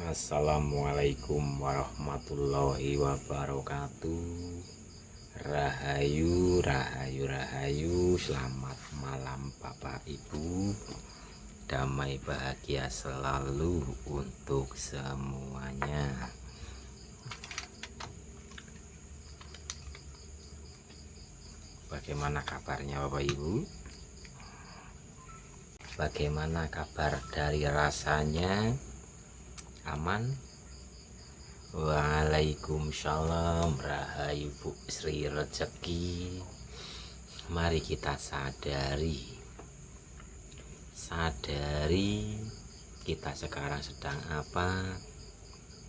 Assalamualaikum warahmatullahi wabarakatuh. Rahayu, rahayu, rahayu. Selamat malam Bapak Ibu. Damai bahagia selalu untuk semuanya. Bagaimana kabarnya Bapak Ibu? Bagaimana kabar dari rasanya? Aman? Waalaikumsalam. Rahayu Bu Sri Rezeki. Mari kita sadari kita sekarang sedang apa,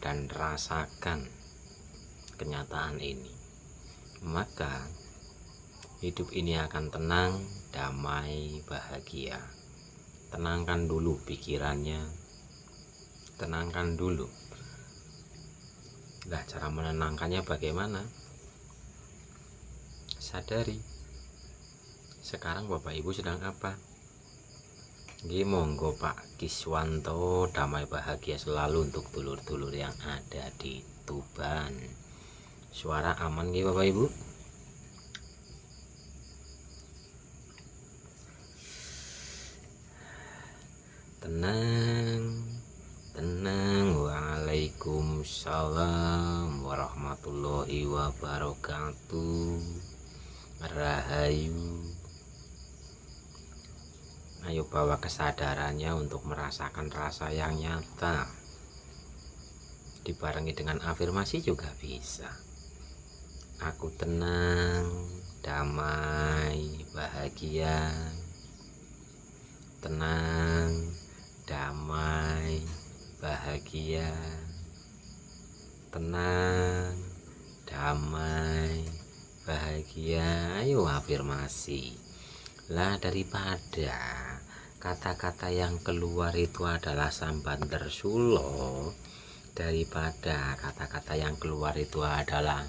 dan rasakan kenyataan ini, maka hidup ini akan tenang, damai, bahagia. Tenangkan dulu pikirannya, tenangkan dulu. Nah, cara menenangkannya bagaimana? Sadari sekarang Bapak Ibu sedang apa. Monggo Pak Kiswanto, damai bahagia selalu untuk dulur-dulur yang ada di Tuban. Suara aman nggih Bapak Ibu? Tenang, tenang. Waalaikumsalam warahmatullahi wabarakatuh. Rahayu. Ayo bawa kesadarannya untuk merasakan rasa yang nyata. Dibarengi dengan afirmasi juga bisa. Aku tenang, damai, bahagia. Tenang, damai, bahagia. Tenang, damai, bahagia. Ayo afirmasi. Lah, daripada kata-kata yang keluar itu adalah samban tersulo, daripada kata-kata yang keluar itu adalah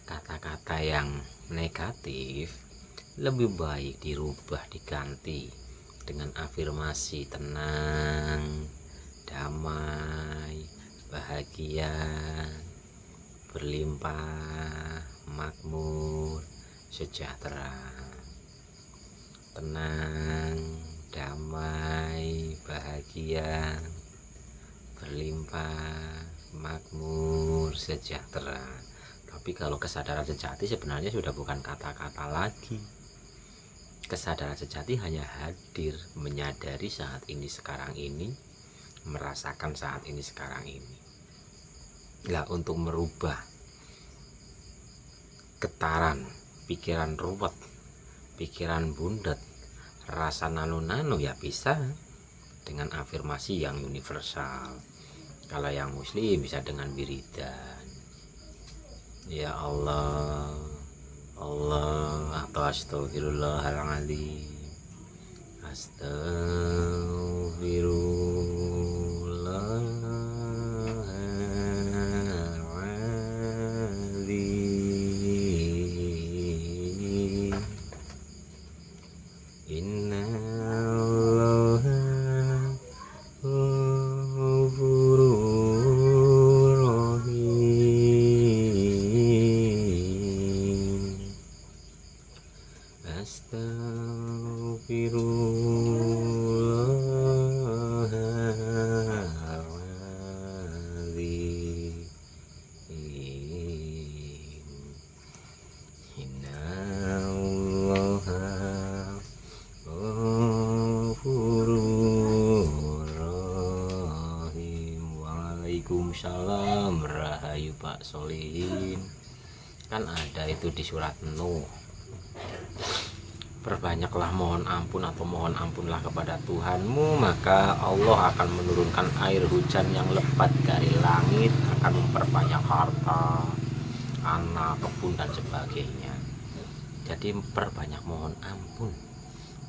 kata-kata yang negatif, lebih baik dirubah, diganti dengan afirmasi tenang, damai, bahagia, berlimpah, makmur, sejahtera. Tenang, damai, bahagia, berlimpah, makmur, sejahtera. Tapi kalau kesadaran sejati sebenarnya sudah bukan kata-kata lagi. Kesadaran sejati hanya hadir, menyadari saat ini sekarang ini, merasakan saat ini sekarang ini. Lah, untuk merubah getaran pikiran ruwet, pikiran bundet, rasa nano-nano, ya bisa dengan afirmasi yang universal. Kalau yang muslim bisa dengan wiridan. Ya Allah, Allah, atau astagfirullahaladzim, astagfirullahaladzim, inna allaha ghafurur rahim, astagfirullahaladzim, inna allaha ghafurur rahim. Waalaikumsalam. Rahayu Pak Solihin. Kan ada itu di surat Nuh, perbanyaklah mohon ampun atau mohon ampunlah kepada Tuhanmu, maka Allah akan menurunkan air hujan yang lebat dari langit, akan memperbanyak harta, anak, kebun, dan sebagainya. Jadi perbanyak mohon ampun.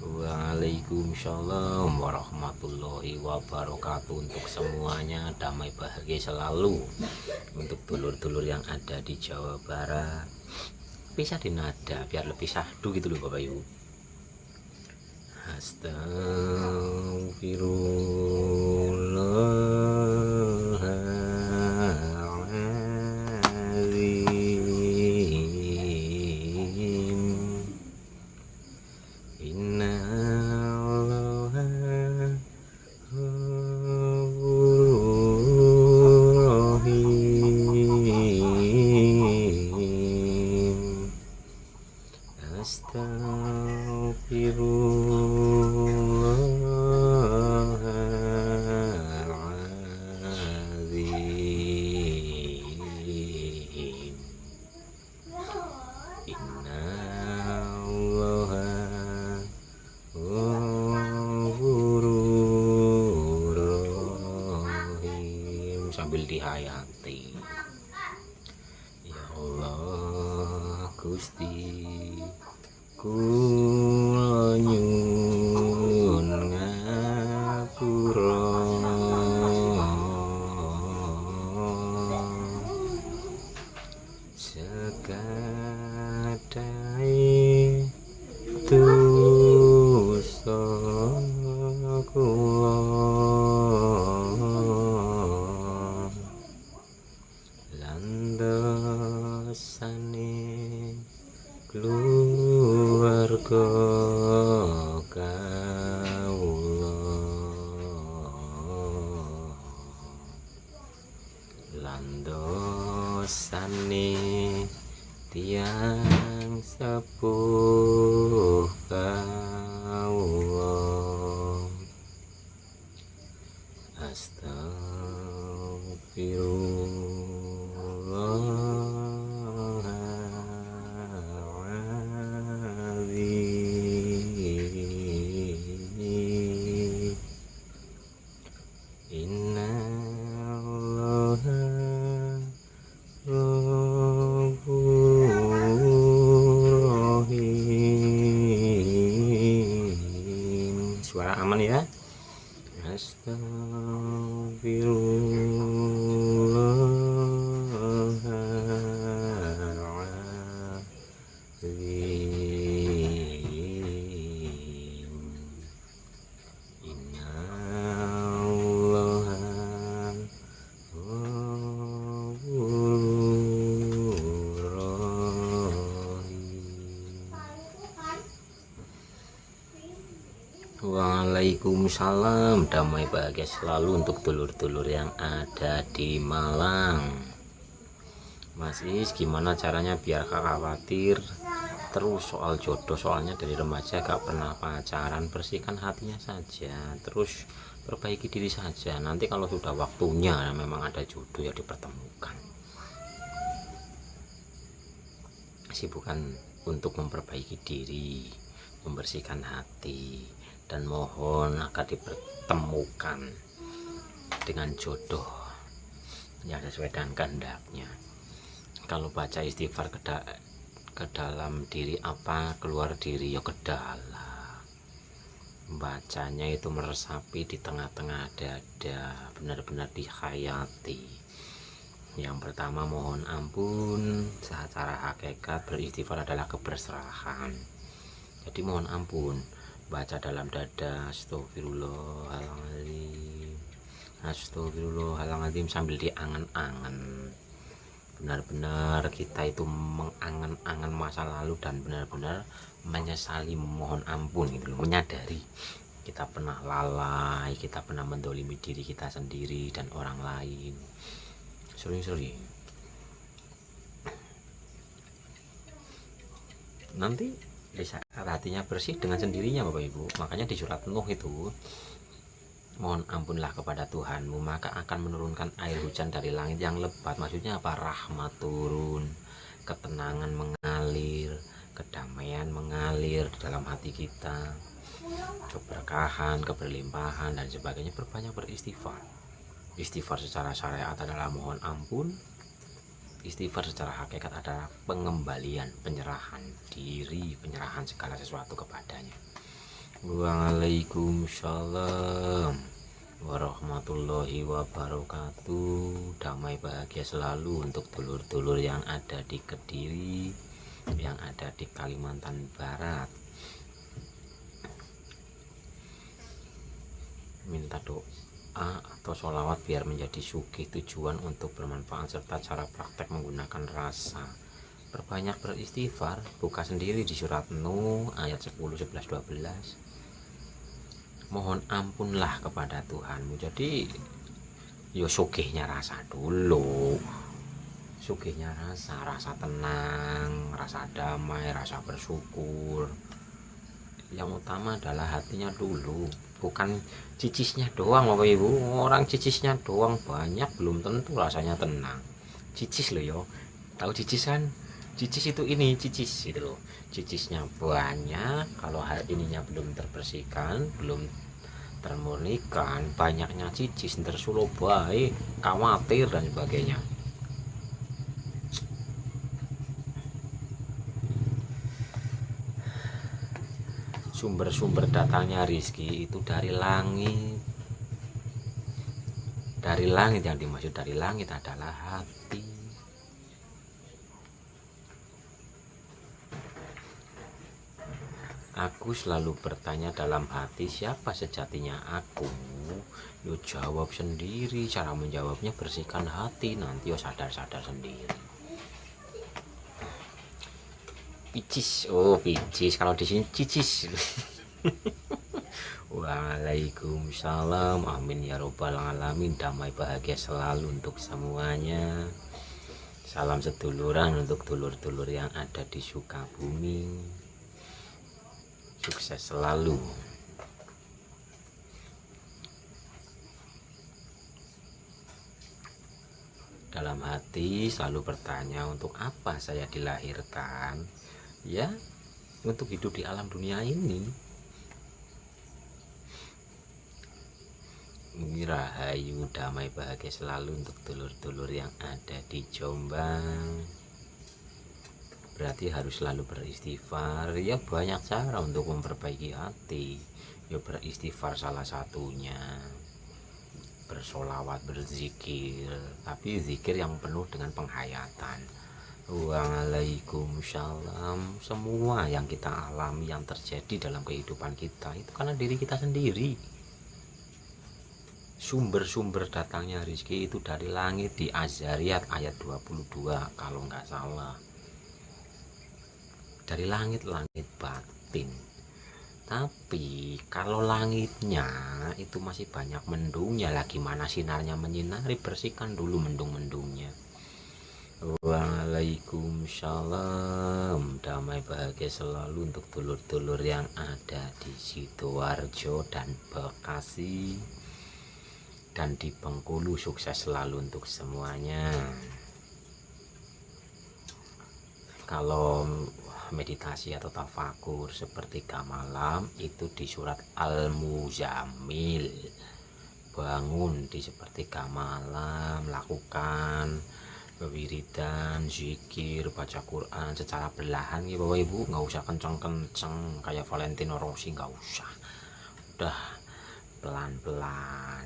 Waalaikumsalam warahmatullahi wabarakatuh untuk semuanya. Damai bahagia selalu untuk dulur-dulur yang ada di Jawa Barat. Bisa dinada biar lebih sahdu gitu loh Bapak Ibu. Astagfirullah sambil dihayati. Ya Allah Gusti, kula nyuwun ngapura. Sekadai dosa kula lan dosane keluarga kawula lan dosane tiang sepuh kawula. Astagfirullahaladzim. Inna Allaha Ghafurur Rahim. Suara aman ya. Astagfirullahaladzim. Inna Allaha Ghafurur Rahim. Waalaikumsalam, damai bahagia selalu untuk dulur-dulur yang ada di Malang. Mas Is, gimana caranya biar gak khawatir terus soal jodoh? Soalnya dari remaja gak pernah pacaran. Bersihkan hatinya saja, terus perbaiki diri saja. Nanti kalau sudah waktunya memang ada jodoh ya dipertemukan. Sibukan untuk memperbaiki diri, membersihkan hati, dan mohon agar dipertemukan dengan jodoh yang sesuai dengan kehendaknya. Kalau baca istighfar ke dalam diri apa, keluar diri ya ke dalam. Bacanya itu meresapi di tengah-tengah dada, benar-benar dihayati. Yang pertama mohon ampun, secara hakikat beristighfar adalah keberserahan. Jadi mohon ampun, baca dalam dada astagfirullahaladzim, astagfirullahaladzim sambil diangan-angan. Benar-benar kita itu mengangan-angan masa lalu dan benar-benar menyesali, mohon ampun gitu loh, menyadari kita pernah lalai, kita pernah mendolimi diri kita sendiri dan orang lain. Sering-sering nanti di saat hatinya bersih dengan sendirinya Bapak Ibu. Makanya di surat Nuh itu, mohon ampunlah kepada Tuhanmu maka akan menurunkan air hujan dari langit yang lebat. Maksudnya apa? Rahmat turun, ketenangan mengalir, kedamaian mengalir di dalam hati kita, keberkahan, keberlimpahan dan sebagainya. Berbanyak beristighfar. Istighfar secara syariat adalah mohon ampun. Istighfar secara hakikat adalah pengembalian, penyerahan diri, penyerahan segala sesuatu kepadanya. Waalaikumsalam warahmatullahi wabarakatuh. Damai bahagia selalu untuk dulur-dulur yang ada di Kediri, yang ada di Kalimantan Barat. Minta doa atau sholawat biar menjadi sugih, tujuan untuk bermanfaat serta cara praktek menggunakan rasa. Perbanyak beristighfar, buka sendiri di surat Nuh ayat 10, 11, 12. Mohon ampunlah kepada Tuhanmu. Jadi yo sugihnya rasa dulu, sugihnya rasa tenang, rasa damai, rasa bersyukur. Yang utama adalah hatinya dulu, bukan cicisnya doang Bapak Ibu. Orang cicisnya doang banyak belum tentu rasanya tenang. Cicis loh yo, tahu cicis kan? Cicis itu ini cicis gitu loh. Cicisnya banyak, kalau hal ininya belum terbersihkan, belum termurnikan, banyaknya cicis tersulo baik, khawatir dan sebagainya. Sumber-sumber datangnya rizki itu dari langit. Dari langit, yang dimaksud dari langit adalah hati. Aku selalu bertanya dalam hati, siapa sejatinya aku? Yo jawab sendiri, cara menjawabnya bersihkan hati, nanti yo sadar-sadar sendiri. Picis, oh picis, kalau di sini cicis. Waalaikumsalam, amin ya robbal alamin. Damai bahagia selalu untuk semuanya. Salam seduluran untuk dulur-dulur yang ada di Sukabumi. Sukses selalu. Dalam hati selalu bertanya, untuk apa saya dilahirkan? Ya, untuk hidup di alam dunia ini. Rahayu, damai bahagia selalu untuk dulur-dulur yang ada di Jombang. Berarti harus selalu beristighfar. Ya, banyak cara untuk memperbaiki hati. Ya, beristighfar salah satunya, bersolawat, berzikir, tapi zikir yang penuh dengan penghayatan. Waalaikumsalam. Semua yang kita alami, yang terjadi dalam kehidupan kita, itu karena diri kita sendiri. Sumber-sumber datangnya rezeki itu dari langit, di Az-Zariyat ayat 22 kalau nggak salah. Dari langit batin. Tapi kalau langitnya itu masih banyak mendungnya, lagi mana sinarnya menyinari, bersihkan dulu mendung-mendungnya. Waalaikumsalam, damai bahagia selalu untuk dulur-dulur yang ada di Sidoarjo dan Bekasi dan di Bengkulu. Sukses selalu untuk semuanya. Kalau meditasi atau tafakur sepertiga malam itu di surat Al-Muzammil. Bangun di sepertiga malam, lakukan wiridan, zikir, baca Quran secara perlahan ya Bapak Ibu, nggak usah kenceng-kenceng kayak Valentino Rossi, nggak usah, udah pelan-pelan.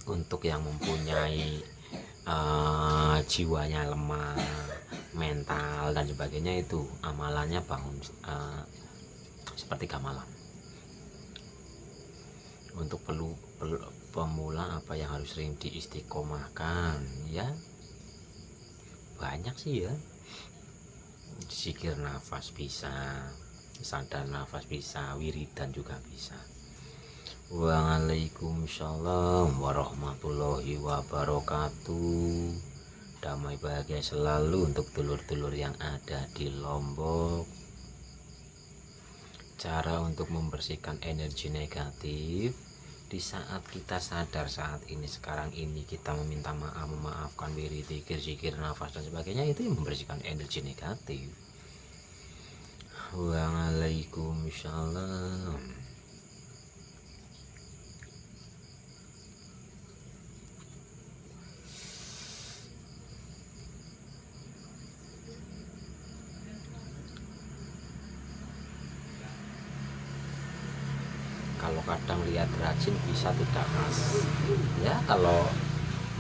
Untuk yang mempunyai jiwanya lemah, mental dan sebagainya, itu amalannya bangun sepertiga malam. Untuk pemula apa yang harus sering diistiqomahkan? Ya banyak sih ya. Zikir nafas bisa, sadar nafas bisa, wiridan juga bisa. Waalaikumsalam warahmatullahi wabarakatuh. Damai bahagia selalu untuk dulur-dulur yang ada di Lombok. Cara untuk membersihkan energi negatif, di saat kita sadar saat ini, sekarang ini kita meminta maaf, memaafkan, wirid, zikir, nafas dan sebagainya, itu yang membersihkan energi negatif. Waalaikumsalam. Kalau kadang lihat rajin bisa tidak mas, ya kalau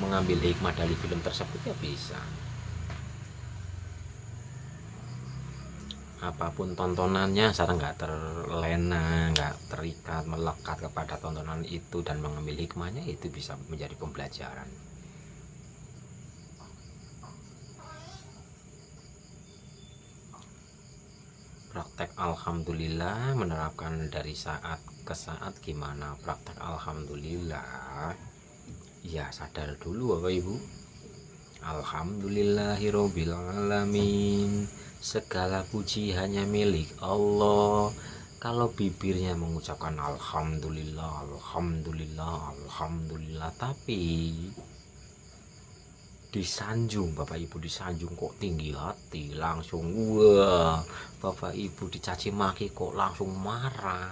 mengambil hikmah dari film tersebut ya bisa. Apapun tontonannya, saya nggak terlena, nggak terikat, melekat kepada tontonan itu, dan mengambil hikmahnya, itu bisa menjadi pembelajaran. Praktek alhamdulillah, menerapkan dari saat ke saat. Gimana praktek alhamdulillah? Ya sadar dulu Bapak Ibu, alhamdulillahirobbil alamin, segala puji hanya milik Allah. Kalau bibirnya mengucapkan alhamdulillah, alhamdulillah, alhamdulillah, tapi disanjung Bapak Ibu, disanjung kok tinggi hati, langsung wah Bapak Ibu dicaci maki kok langsung marah,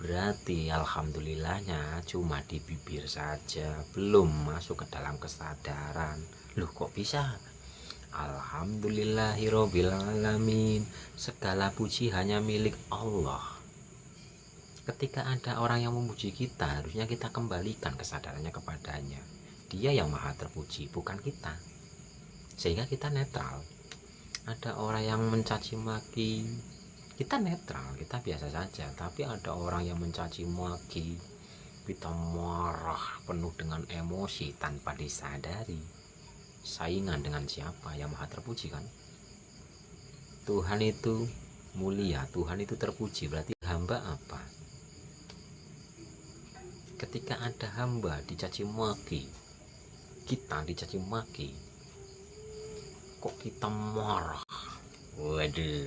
berarti alhamdulillahnya cuma di bibir saja, belum masuk ke dalam kesadaran. Loh kok bisa? Alhamdulillahirobbilalamin, segala puji hanya milik Allah. Ketika ada orang yang memuji kita, harusnya kita kembalikan kesadarannya kepadanya. Dia yang maha terpuji, bukan kita. Sehingga kita netral. Ada orang yang mencaci maki, kita netral, kita biasa saja. Tapi ada orang yang mencaci maki, kita marah penuh dengan emosi tanpa disadari. Saingan dengan siapa? Yang maha terpuji kan? Tuhan itu mulia, Tuhan itu terpuji. Berarti hamba apa? Ketika ada hamba dicaci maki, kita dicaci maki, kok kita marah? Waduh,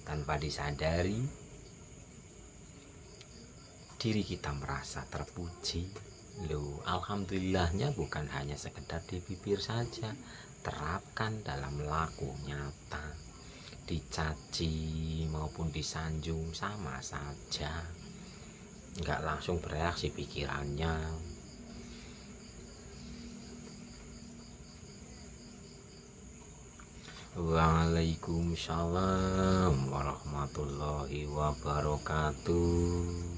tanpa disadari diri kita merasa terpuji. Loh, alhamdulillahnya bukan hanya sekedar di bibir saja, terapkan dalam laku nyata. Dicaci maupun disanjung sama saja, nggak langsung bereaksi pikirannya. Waalaikumsalam warahmatullahi wabarakatuh.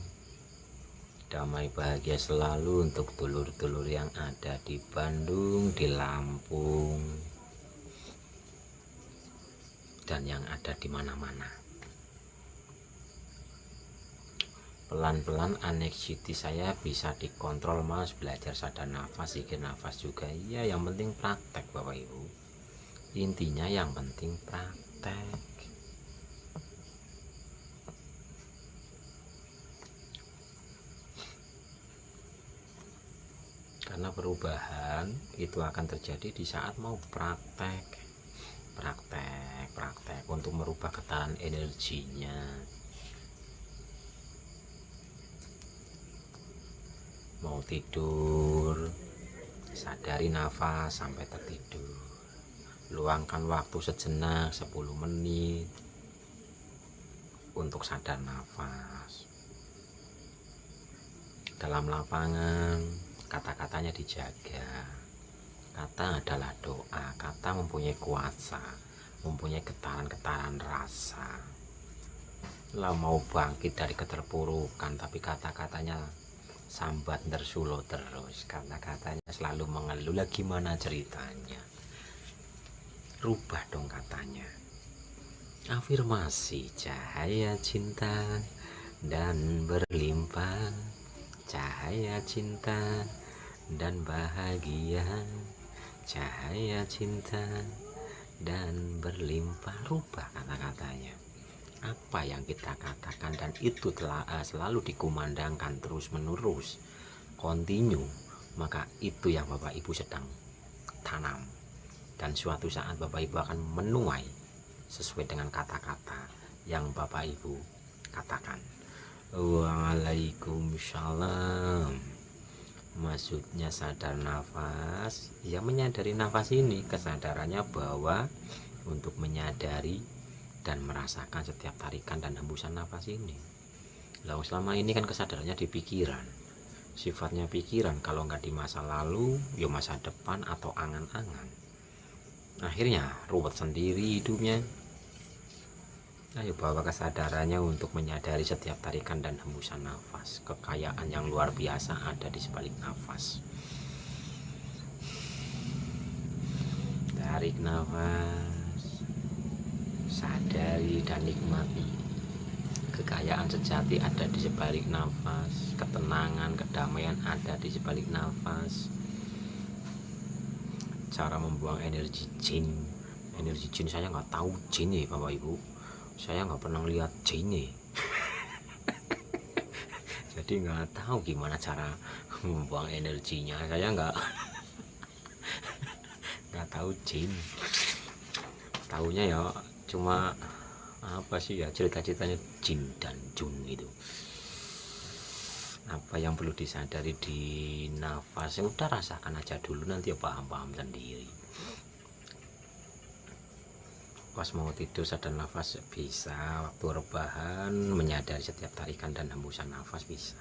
Damai bahagia selalu untuk dulur-dulur yang ada di Bandung, di Lampung, dan yang ada di mana-mana. Pelan-pelan anxiety saya bisa dikontrol, Mas. Belajar sadar nafas, zikir nafas juga. Iya, yang penting praktek Bapak Ibu. Intinya yang penting praktek. Karena perubahan itu akan terjadi di saat mau praktek untuk merubah getaran energinya. Mau tidur, sadari nafas sampai tertidur. Luangkan waktu sejenak 10 menit untuk sadar nafas. Dalam lapangan, kata-katanya dijaga. Kata adalah doa, kata mempunyai kuasa, mempunyai getaran-getaran rasa. Lah mau bangkit dari keterpurukan, tapi kata-katanya sambat nersulo terus. Kata-katanya selalu mengeluh, lah gimana ceritanya? Rubah dong katanya. Afirmasi, cahaya cinta dan berlimpah, cahaya cinta dan bahagia, cahaya cinta dan berlimpah. Rubah kata-katanya. Apa yang kita katakan dan itu telah selalu dikumandangkan terus menerus, continue, maka itu yang Bapak Ibu sedang tanam. Dan suatu saat Bapak Ibu akan menuai sesuai dengan kata-kata yang Bapak Ibu katakan. Waalaikumsalam. Maksudnya sadar nafas, ya menyadari nafas ini, kesadarannya bahwa untuk menyadari dan merasakan setiap tarikan dan hembusan nafas ini. Lalu selama ini kan kesadarannya di pikiran. Sifatnya pikiran, kalau nggak di masa lalu, ya masa depan atau angan-angan. Akhirnya ruwet sendiri hidupnya. Ayo bawa kesadarannya untuk menyadari setiap tarikan dan hembusan nafas. Kekayaan yang luar biasa ada di sebalik nafas. Tarik nafas, sadari dan nikmati. Kekayaan sejati ada di sebalik nafas. Ketenangan, kedamaian ada di sebalik nafas. Cara membuang energi jin saya nggak tahu jin ya Bapak Ibu, saya nggak pernah lihat jin ya. Jadi nggak tahu gimana cara membuang energinya, saya nggak tahu jin. Tahunya ya cuma apa sih ya, cerita-ceritanya jin dan jun gitu. Apa yang perlu disadari di nafas, yang udah rasakan aja dulu, nanti ya paham-paham sendiri. pas mau tidur sadar nafas bisa, waktu rebahan menyadari setiap tarikan dan hembusan nafas bisa.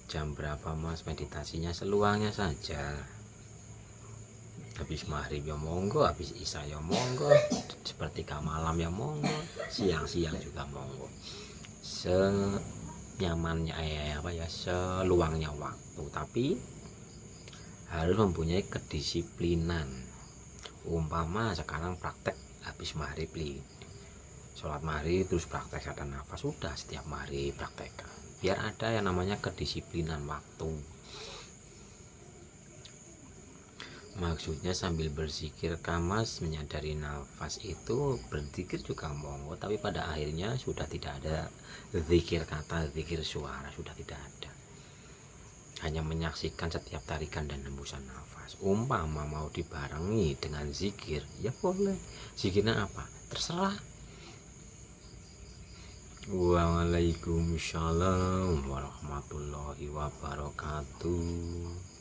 Jam berapa mas meditasinya? Seluangnya saja. Habis maghrib ya monggo, habis isya ya monggo, sepertiga malam ya monggo, siang-siang juga monggo, senyamannya seluangnya waktu, tapi harus mempunyai kedisiplinan. Umpama sekarang praktek habis maghrib sholat maghrib terus praktek sadar nafas, sudah setiap maghrib praktekkan, biar ada yang namanya kedisiplinan waktu. Maksudnya sambil berzikir kamas menyadari nafas itu, berzikir juga monggo, tapi pada akhirnya sudah tidak ada zikir kata, zikir suara, sudah tidak ada, hanya menyaksikan setiap tarikan dan hembusan nafas. Umpama mau dibarengi dengan zikir ya boleh, zikirnya apa terserah. Waalaikumsalam warahmatullahi wabarakatuh.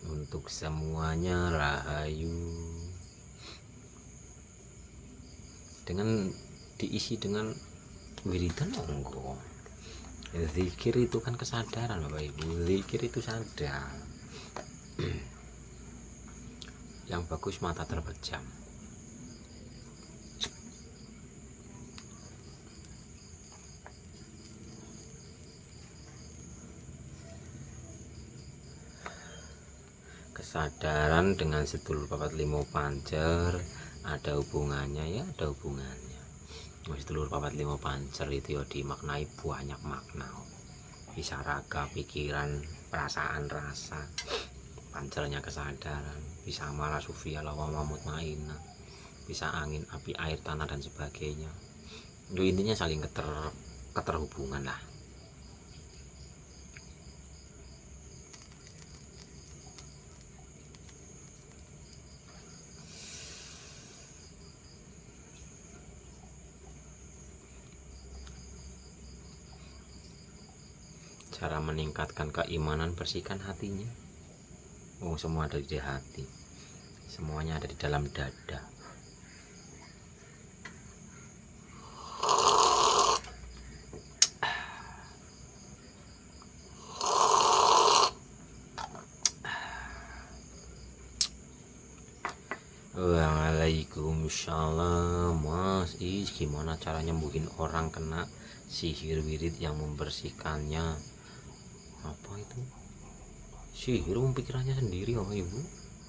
Untuk semuanya rahayu. Dengan diisi dengan wiridan monggo. Zikir itu kan kesadaran Bapak Ibu, zikir itu sadar. Yang bagus mata terpejam. Kesadaran dengan sedulur papat limo pancer ada hubungannya ya, ada hubungannya. Sedulur papat limo pancer itu ya dimaknai banyak makna, bisa raga, pikiran, perasaan, rasa. Pancernya kesadaran, bisa amara, sufia, lawama, mutmainah, bisa angin, api, air, tanah dan sebagainya. Itu intinya saling keterhubungan lah. Cara meningkatkan keimanan, bersihkan hatinya. Semua ada di hati, semuanya ada di dalam dada. Waalaikumsalam mas. Gimana cara nyembuhin orang kena sihir wirid yang membersihkannya? Apa itu sihir? Pikirannya sendiri oh ibu.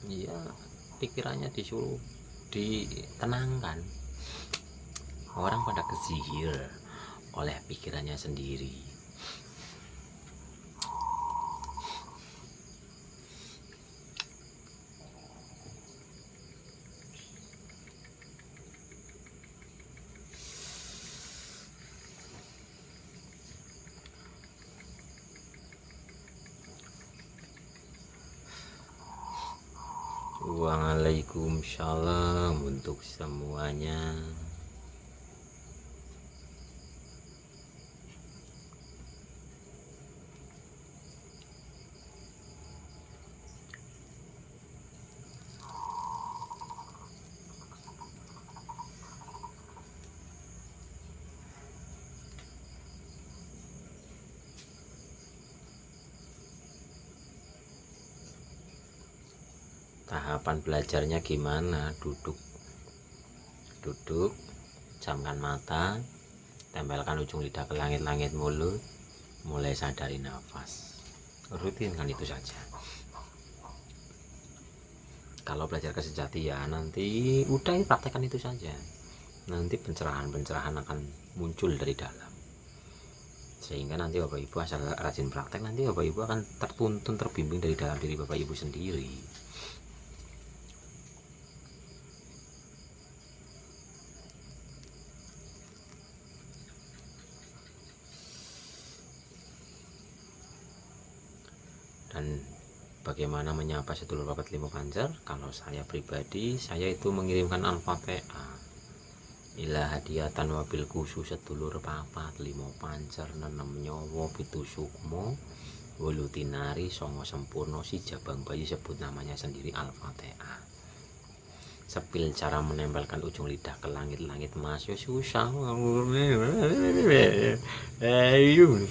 Iya, pikirannya disuruh ditenangkan. Orang pada kesihir oleh pikirannya sendiri. Waalaikumsalam untuk semuanya. Tahapan belajarnya gimana? Duduk, camkan mata, tempelkan ujung lidah ke langit-langit mulut, mulai sadari nafas. Rutinkan itu saja. Kalau belajar kesejatian nanti udah praktekkan itu saja. Nanti pencerahan akan muncul dari dalam. Sehingga nanti Bapak Ibu asal rajin praktek, nanti Bapak Ibu akan tertuntun, terbimbing dari dalam diri Bapak Ibu sendiri. Dan bagaimana menyapa sedulur papat limo pancer? Kalau saya pribadi, saya itu mengirimkan Al-Fatihah. Ila hadiatan wabil khusus sedulur papat limo pancer nenem nyowo pitu sukmo Wulu tinari songo sempurno, si jabang bayi sebut namanya sendiri Al-Fatihah. Sepil cara menempelkan ujung lidah ke langit-langit mas, ya susah.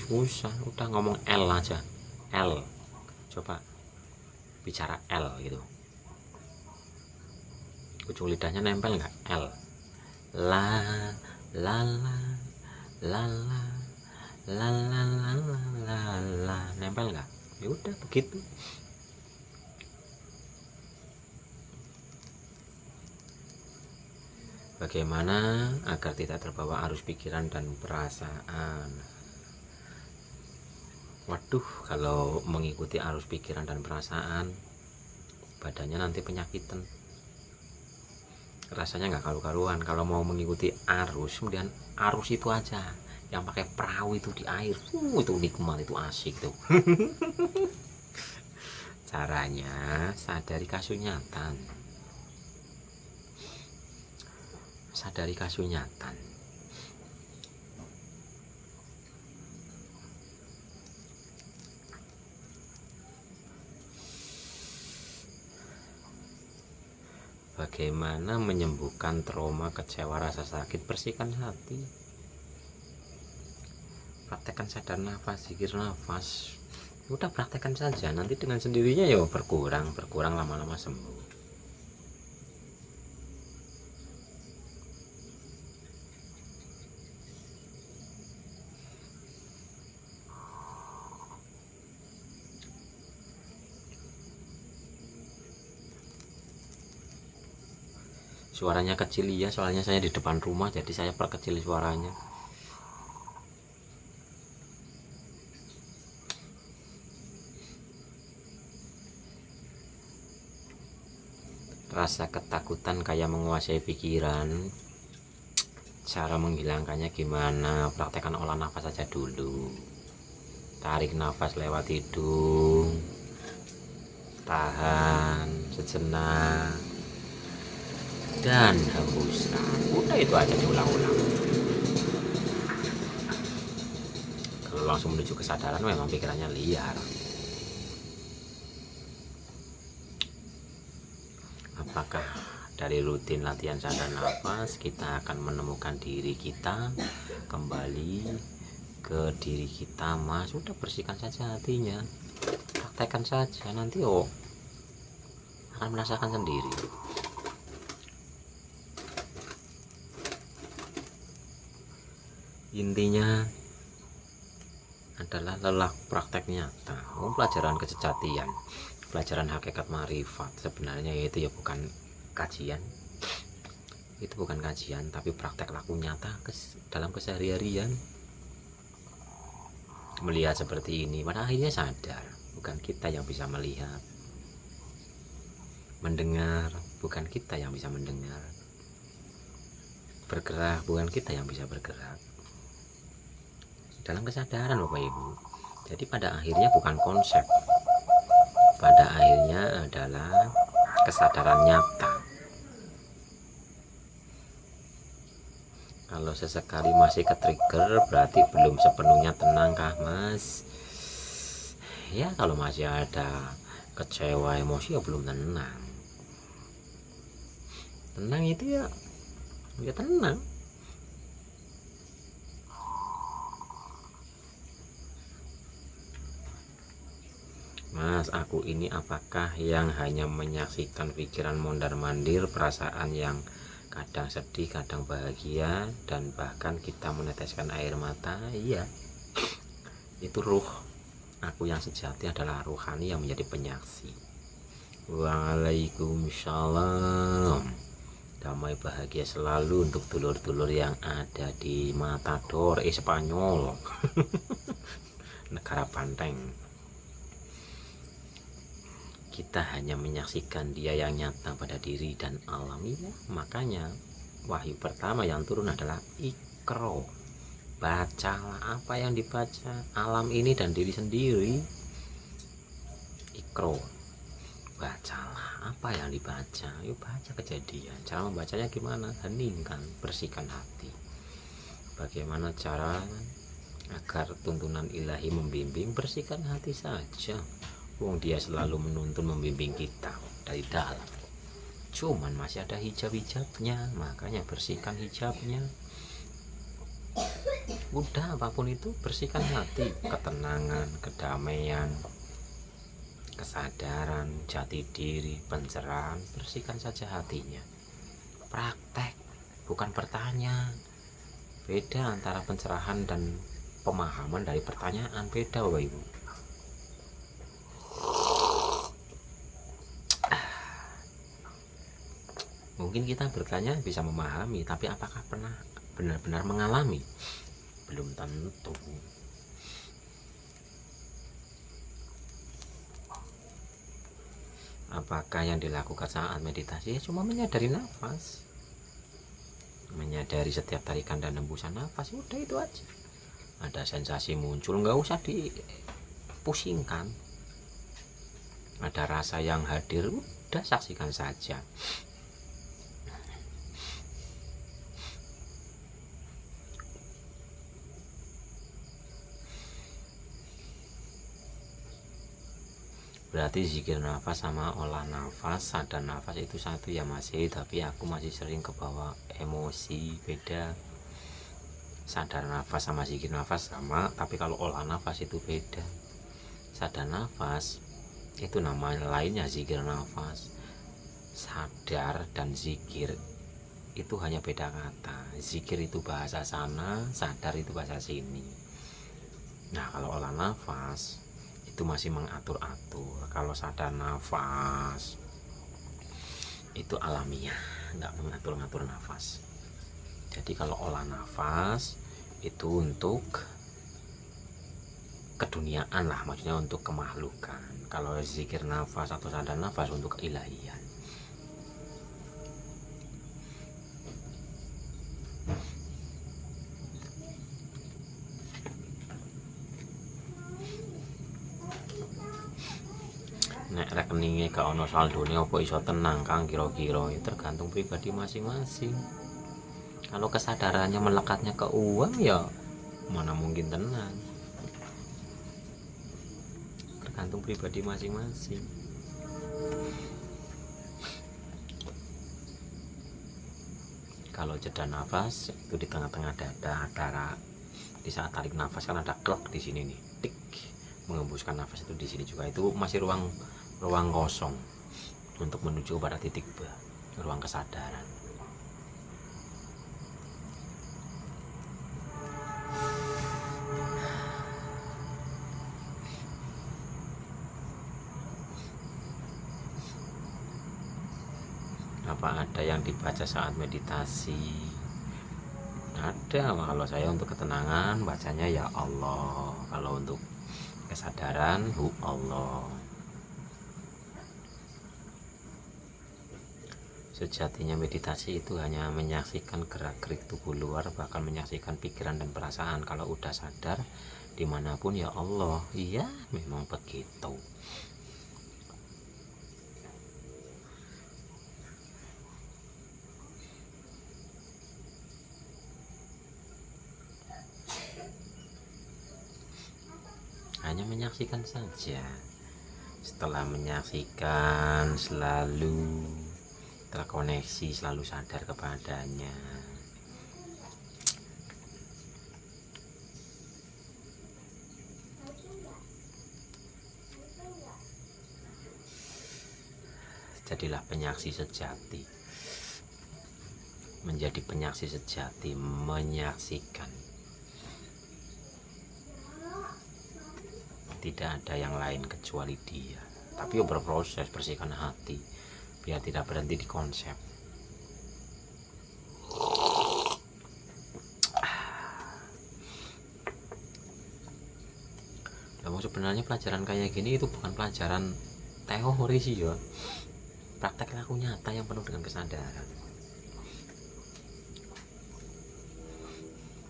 Susah, udah ngomong L aja. L, coba bicara L gitu, ujung lidahnya nempel nggak? L, la la la la la la la la la la, nempel nggak? Ya udah begitu. Bagaimana agar tidak terbawa arus pikiran dan perasaan? Waduh, kalau mengikuti arus pikiran dan perasaan, badannya nanti penyakitan. Rasanya nggak karu-karuan. Kalau mau mengikuti arus, kemudian arus itu aja, yang pakai perahu itu di air, itu nikmat, itu asik tuh. Caranya sadari kasunyatan, sadari kasunyatan. Bagaimana menyembuhkan trauma, kecewa, rasa sakit? Bersihkan hati, praktekkan sadar nafas, zikir nafas. Udah praktekkan saja, nanti dengan sendirinya ya berkurang lama-lama sembuh. Suaranya kecil ya, soalnya saya di depan rumah, jadi saya perkecil suaranya. Rasa ketakutan kayak menguasai pikiran. Cara menghilangkannya gimana? Praktekkan olah nafas saja dulu. Tarik nafas lewat hidung, tahan sejenak, dan hembuskan. Udah itu aja diulang-ulang. Kalau langsung menuju kesadaran memang pikirannya liar. Apakah dari rutin latihan sadar nafas kita akan menemukan diri kita kembali ke diri kita? Mas, sudah bersihkan saja hatinya, praktekkan saja, nanti akan merasakan sendiri. Intinya adalah lelah praktek nyata. Pelajaran kesejatian, pelajaran hakikat marifat sebenarnya itu ya bukan kajian, itu bukan kajian, tapi praktek laku nyata dalam keseharian. Melihat seperti ini, pada akhirnya sadar bukan kita yang bisa melihat, mendengar bukan kita yang bisa mendengar, bergerak bukan kita yang bisa bergerak. Dalam kesadaran Bapak Ibu. Jadi pada akhirnya bukan konsep, pada akhirnya adalah kesadaran nyata. Kalau sesekali masih ke-trigger, berarti belum sepenuhnya tenang kah Mas? Ya kalau masih ada kecewa, emosi, ya belum tenang. Tenang itu ya tenang. Mas, aku ini apakah yang hanya menyaksikan pikiran mondar-mandir, perasaan yang kadang sedih, kadang bahagia, dan bahkan kita meneteskan air mata? Iya, itu ruh. Aku yang sejati adalah ruhani yang menjadi penyaksi. Waalaikumsalam. Damai bahagia selalu untuk dulur-dulur yang ada di Matador, Spanyol. Negara Banteng. Kita hanya menyaksikan dia yang nyata pada diri dan alam. Ya, makanya wahyu pertama yang turun adalah Iqra. Bacalah apa yang dibaca, alam ini dan diri sendiri. Iqra, bacalah apa yang dibaca. Yuk baca kejadian. Cara membacanya gimana? Heningkan, bersihkan hati. Bagaimana cara agar tuntunan ilahi membimbing, bersihkan hati saja. Wong dia selalu menuntun membimbing kita dari dalam. Cuman masih ada hijab-hijabnya, makanya bersihkan hijabnya. Udah, apapun itu bersihkan hati, ketenangan, kedamaian, kesadaran, jati diri, pencerahan, bersihkan saja hatinya. Praktek, bukan pertanyaan. Beda antara pencerahan dan pemahaman dari pertanyaan, beda Bapak Ibu. Mungkin kita bertanya bisa memahami, tapi apakah pernah benar-benar mengalami? Belum tentu. Apakah yang dilakukan saat meditasi? Ya cuma menyadari nafas, menyadari setiap tarikan dan hembusan nafas, udah itu aja. Ada sensasi muncul, nggak usah dipusingkan. Ada rasa yang hadir, udah saksikan saja. Berarti zikir nafas sama olah nafas, sadar nafas itu satu ya masih, tapi aku masih sering kebawa emosi, beda. Sadar nafas sama zikir nafas sama, tapi kalau olah nafas itu beda. Sadar nafas itu nama lainnya zikir nafas. Sadar dan zikir itu hanya beda kata. Zikir itu bahasa sana, sadar itu bahasa sini. Nah, kalau olah nafas itu masih mengatur-atur. Kalau sadar nafas itu alamiah, nggak mengatur-ngatur nafas. Jadi kalau olah nafas itu untuk keduniaan lah, maksudnya untuk kemakhlukan. Kalau zikir nafas atau sadar nafas untuk keilahian. Nek rekeningnya gak ono saldone apa iso tenang Kang, kira-kira ya tergantung pribadi masing-masing. Kalau kesadarannya melekatnya ke uang ya mana mungkin tenang. Tergantung pribadi masing-masing. Kalau jeda nafas itu di tengah-tengah dada, darah. Di saat tarik nafas kan ada klek di sini nih, tik. Mengembuskan nafas itu di sini juga, itu masih ruang kosong untuk menuju pada titik ruang kesadaran. Apa ada yang dibaca saat meditasi? Ada. Kalau saya untuk ketenangan bacanya ya Allah, kalau untuk kesadaran hu Allah. Sejatinya meditasi itu hanya menyaksikan gerak-gerik tubuh luar, bahkan menyaksikan pikiran dan perasaan. Kalau udah sadar dimanapun ya Allah. Iya, memang begitu. Hanya menyaksikan saja. Setelah menyaksikan selalu terkoneksi, selalu sadar kepadanya. Jadilah penyaksi sejati. Menjadi penyaksi sejati, menyaksikan. Tidak ada yang lain kecuali dia. Tapi berproses, bersihkan hati biar tidak berhenti di konsep. Namun sebenarnya pelajaran kayak gini itu bukan pelajaran teori sih ya, praktek laku nyata yang penuh dengan kesadaran.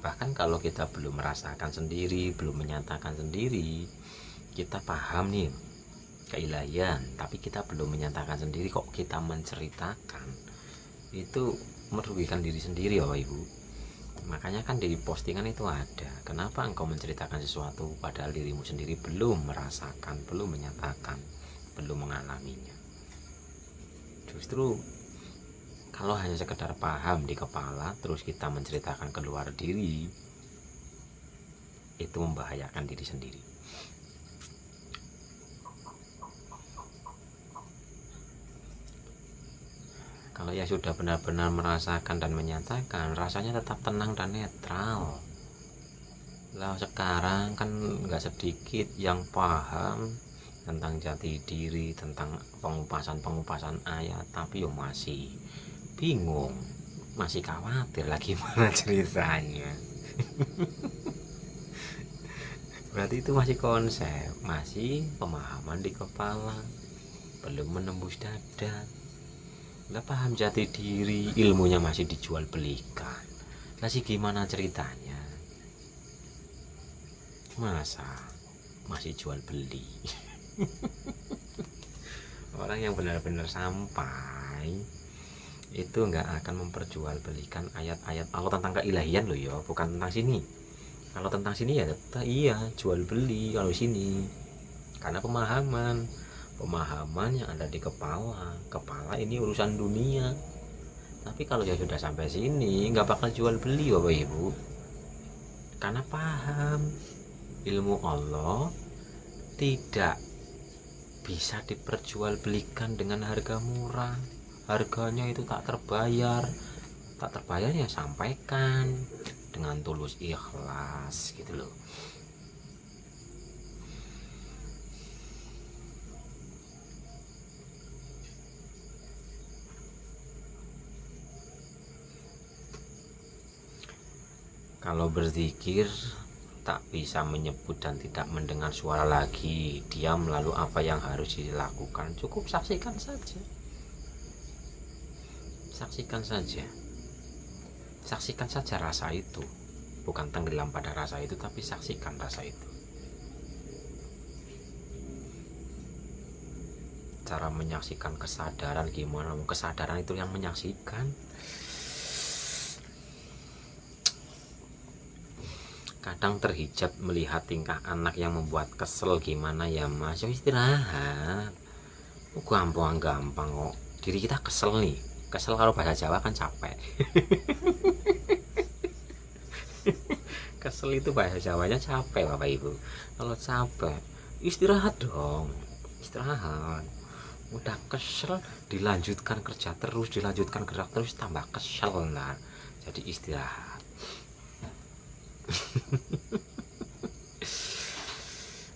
Bahkan kalau kita belum merasakan sendiri, belum menyatakan sendiri, kita paham nih keilahian, tapi kita belum menyatakan sendiri, kok kita menceritakan, itu merugikan diri sendiri Bapak Ibu. Makanya kan di postingan itu ada, kenapa engkau menceritakan sesuatu padahal dirimu sendiri belum merasakan, belum menyatakan, belum mengalaminya. Justru kalau hanya sekedar paham di kepala terus kita menceritakan keluar diri, itu membahayakan diri sendiri. Kalau ya sudah benar-benar merasakan dan menyatakan, rasanya tetap tenang dan netral. Lah sekarang kan nggak sedikit yang paham tentang jati diri, tentang pengupasan ayat, tapi yo masih bingung, masih khawatir lagi gimana ceritanya. Berarti itu masih konsep, masih pemahaman di kepala, belum menembus dada. Lah paham jati diri, ilmunya masih dijual belikan. Lah sih gimana ceritanya? Masa masih jual beli? Orang yang benar-benar sampai itu nggak akan memperjualbelikan ayat-ayat Allah tentang keilahian loh ya, bukan tentang sini. Kalau tentang sini ya tetap iya jual beli kalau sini, karena pemahaman yang ada di kepala ini urusan dunia. Tapi kalau ya sudah sampai sini nggak bakal jual beli Bapak Ibu, karena paham ilmu Allah tidak bisa diperjualbelikan dengan harga murah. Harganya itu tak terbayar ya sampaikan dengan tulus ikhlas gitu loh. Kalau berzikir tak bisa menyebut dan tidak mendengar suara lagi, diam lalu apa yang harus dilakukan, cukup saksikan saja. Saksikan saja rasa itu, bukan tenggelam pada rasa itu, tapi saksikan rasa itu. Cara menyaksikan kesadaran gimana? Kesadaran itu yang menyaksikan. Kadang terhijab melihat tingkah anak yang membuat kesel, gimana ya mas, ya istirahat. Gampang kok, diri kita kesel nih. Kesel kalau bahasa Jawa kan capek. Kesel itu bahasa Jawanya capek Bapak Ibu. Kalau capek istirahat dong, istirahat. Udah kesel dilanjutkan kerja terus, dilanjutkan gerak terus, tambah kesel. Nah jadi istirahat.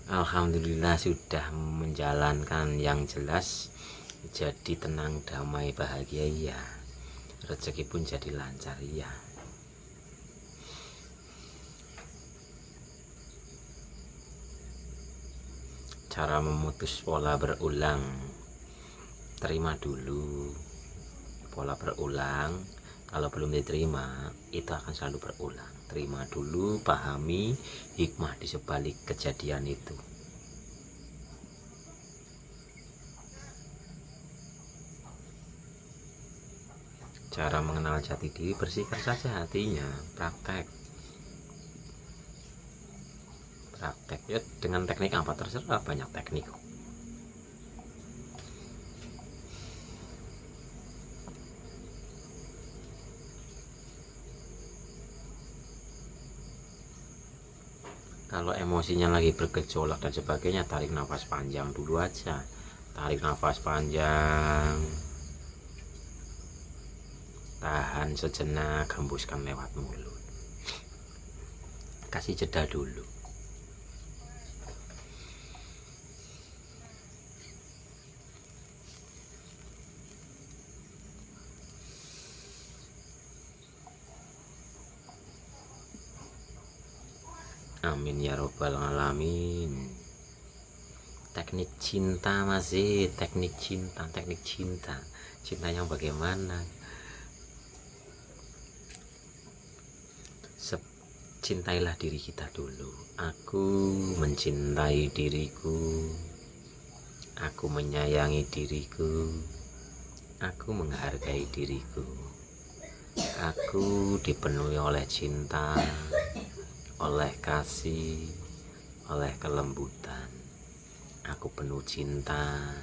Alhamdulillah sudah menjalankan yang jelas, jadi tenang, damai, bahagia ya. Rezeki pun jadi lancar ya. Cara memutus pola berulang, terima dulu pola berulang. Kalau belum diterima itu akan selalu berulang. Terima dulu, pahami hikmah di sebalik kejadian itu. Cara mengenal jati diri, bersihkan saja hatinya. Praktek ya dengan teknik apa terserah, banyak teknik. Kalau emosinya lagi bergejolak dan sebagainya, tarik nafas panjang dulu aja. Tarik nafas panjang, tahan sejenak, hembuskan lewat mulut. Kasih jeda dulu. Amin ya robbal alamin. Teknik cinta masih teknik cinta yang bagaimana? Cintailah diri kita dulu. Aku mencintai diriku, aku menyayangi diriku, aku menghargai diriku. Aku dipenuhi oleh cinta, oleh kasih, oleh kelembutan. Aku penuh cinta,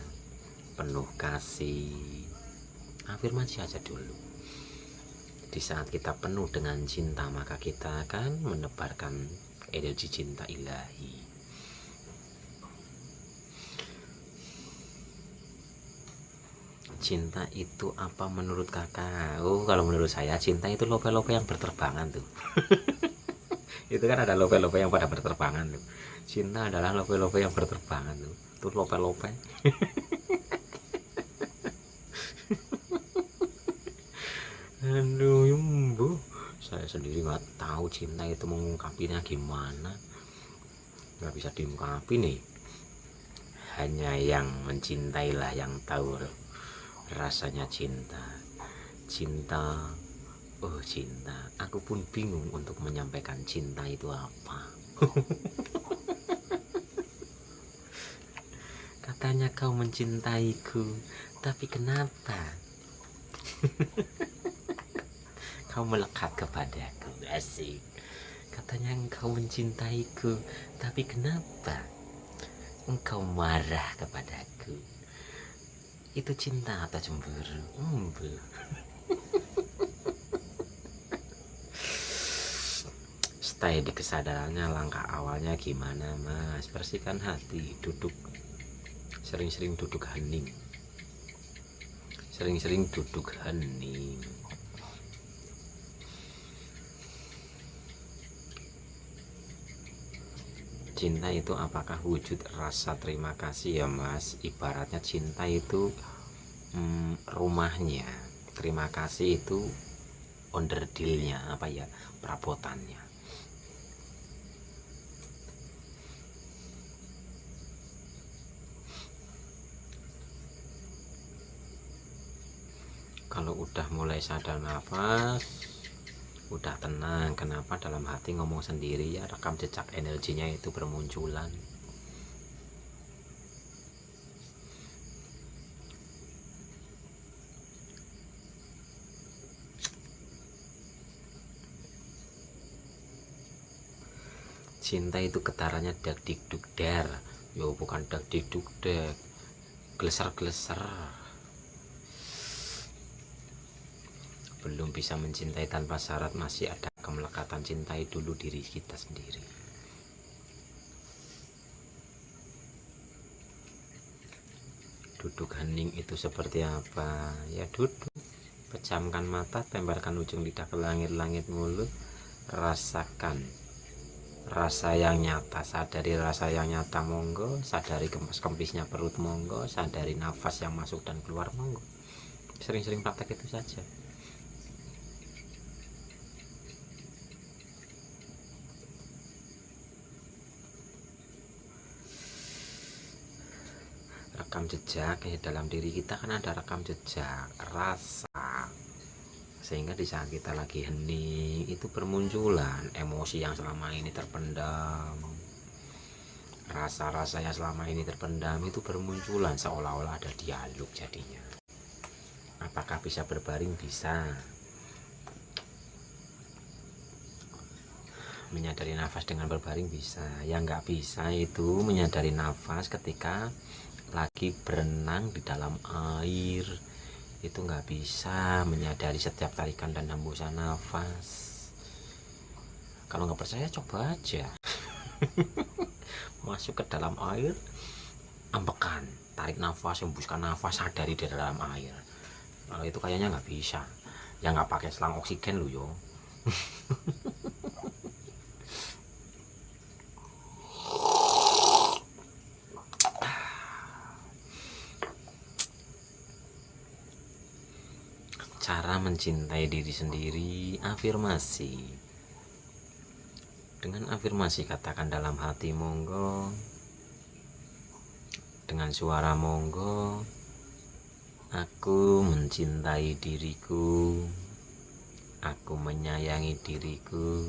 penuh kasih. Afirmasi aja dulu. Di saat kita penuh dengan cinta, maka kita akan menebarkan energi cinta ilahi. Cinta itu apa menurut kakak? Oh, kalau menurut saya cinta itu lope-lope yang berterbangan tuh. Itu kan ada lope-lope yang pada berterbangan tuh. Cinta adalah lope-lope yang berterbangan tuh. Tuh lope-lope. Aduh, yumbu. Saya sendiri nggak tahu cinta itu mengungkapinya gimana. Nggak bisa diungkapi nih. Hanya yang mencintailah yang tahu rasanya cinta. Cinta, oh cinta. Aku pun bingung untuk menyampaikan cinta itu apa. Katanya kau mencintaiku, tapi kenapa kau melekat kepadaku? Asik. Katanya engkau mencintaiku, tapi kenapa engkau marah kepadaku? Itu cinta atau cemburu? Stay di kesadarannya, langkah awalnya gimana mas? Bersihkan hati, duduk, sering-sering duduk hening, sering-sering duduk hening. Cinta itu apakah wujud rasa terima kasih ya mas? Ibaratnya cinta itu rumahnya, terima kasih itu onderdilnya, apa ya, perabotannya. Kalau udah mulai sadar nafas, udah tenang, kenapa dalam hati ngomong sendiri ya, rekam jejak energinya itu bermunculan. Cinta itu getarannya dak dik duk der, yo bukan dak dik duk dek, gleser gleser. Belum bisa mencintai tanpa syarat, masih ada kemelekatan. Cintai dulu diri kita sendiri. Duduk hening itu seperti apa? Ya duduk, pejamkan mata, tembarkan ujung lidah ke langit-langit mulut, rasakan rasa yang nyata, sadari rasa yang nyata, monggo. Sadari kempis-kempisnya perut, monggo. Sadari nafas yang masuk dan keluar, monggo. Sering-sering praktek itu saja. Rekam jejak ya, dalam diri kita kan ada rekam jejak rasa, sehingga di saat kita lagi hening itu bermunculan emosi yang selama ini terpendam, rasa-rasa yang selama ini terpendam itu bermunculan, seolah-olah ada dialog jadinya. Apakah bisa berbaring? Bisa. Menyadari nafas dengan berbaring bisa. Yang nggak bisa itu menyadari nafas ketika lagi berenang di dalam air, itu nggak bisa menyadari setiap tarikan dan hembusan nafas. Kalau nggak percaya coba aja. Masuk ke dalam air, ambekan, tarik nafas, hembuskan nafas, sadari di dalam air. Kalau itu kayaknya nggak bisa, ya nggak pakai selang oksigen lu yo. Cara mencintai diri sendiri, afirmasi. Dengan afirmasi katakan dalam hati, monggo. Dengan suara, monggo. Aku mencintai diriku. Aku menyayangi diriku.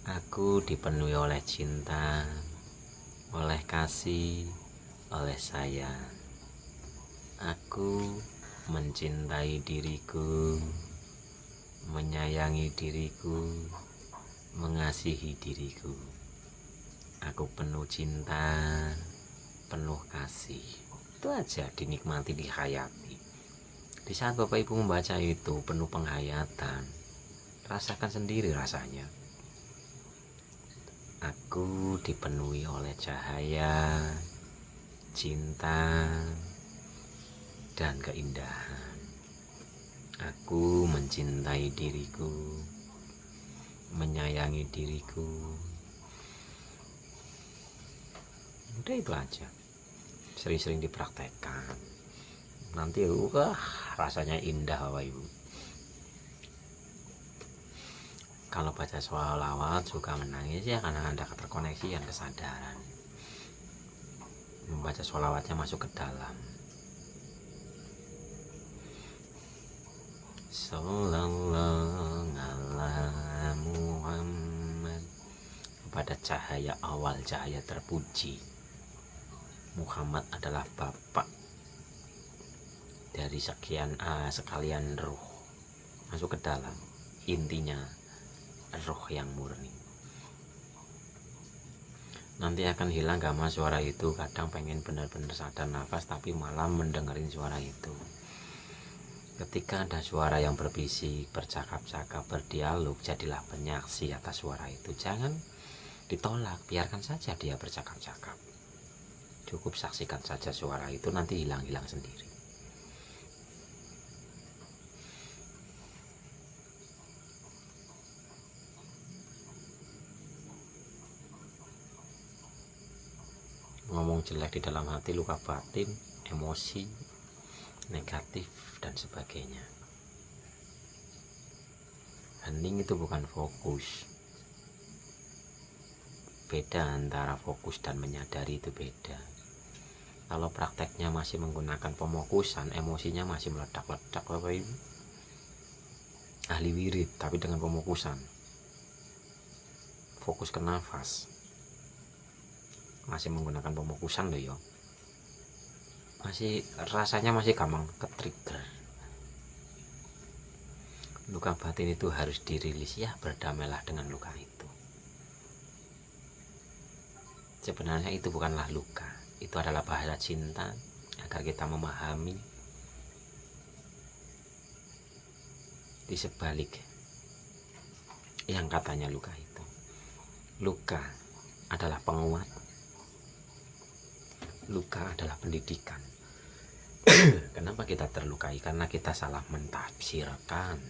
Aku dipenuhi oleh cinta, oleh kasih, oleh sayang. Aku mencintai diriku. menyayangi diriku, mengasihi diriku. Aku penuh cinta, penuh kasih. Itu aja, dinikmati, dihayati. Di saat Bapak Ibu membaca itu penuh penghayatan, rasakan sendiri rasanya. Aku dipenuhi oleh cahaya, cinta, dan keindahan. Aku mencintai diriku, menyayangi diriku. Udah itu aja, sering-sering dipraktekkan. Nanti rasanya indah Bapak Ibu. Kalau baca sholawat suka menangis ya karena ada terkoneksian kesadaran. Membaca sholawatnya masuk ke dalam. Sallallahu ala Muhammad. Pada cahaya awal, cahaya terpuji, Muhammad adalah bapak dari sekalian roh. Masuk ke dalam, intinya roh yang murni. Nanti akan hilang gama suara itu. Kadang pengen benar-benar sadar nafas tapi malah mendengarin suara itu. Ketika ada suara yang berbisik, bercakap-cakap, berdialog, jadilah penyaksi atas suara itu. Jangan ditolak, biarkan saja dia bercakap-cakap. Cukup saksikan saja suara itu, nanti hilang-hilang sendiri. Ngomong jelek di dalam hati, luka batin, emosi, negatif, dan sebagainya. Hening itu bukan fokus. Beda antara fokus dan menyadari, itu beda. Kalau prakteknya masih menggunakan pemokusan, emosinya masih meledak-ledak Bapak Ibu. Ahli wirid tapi dengan pemokusan. Fokus ke nafas. Masih menggunakan pemokusan loh ya. Masih rasanya masih gampang ke trigger. Luka batin itu harus dirilis ya, berdamailah dengan luka itu. Sebenarnya itu bukanlah luka, itu adalah bahasa cinta agar kita memahami di sebalik yang katanya luka itu. Luka adalah penguat, luka adalah pendidikan. Kenapa kita terlukai? Karena kita salah mentafsirkan.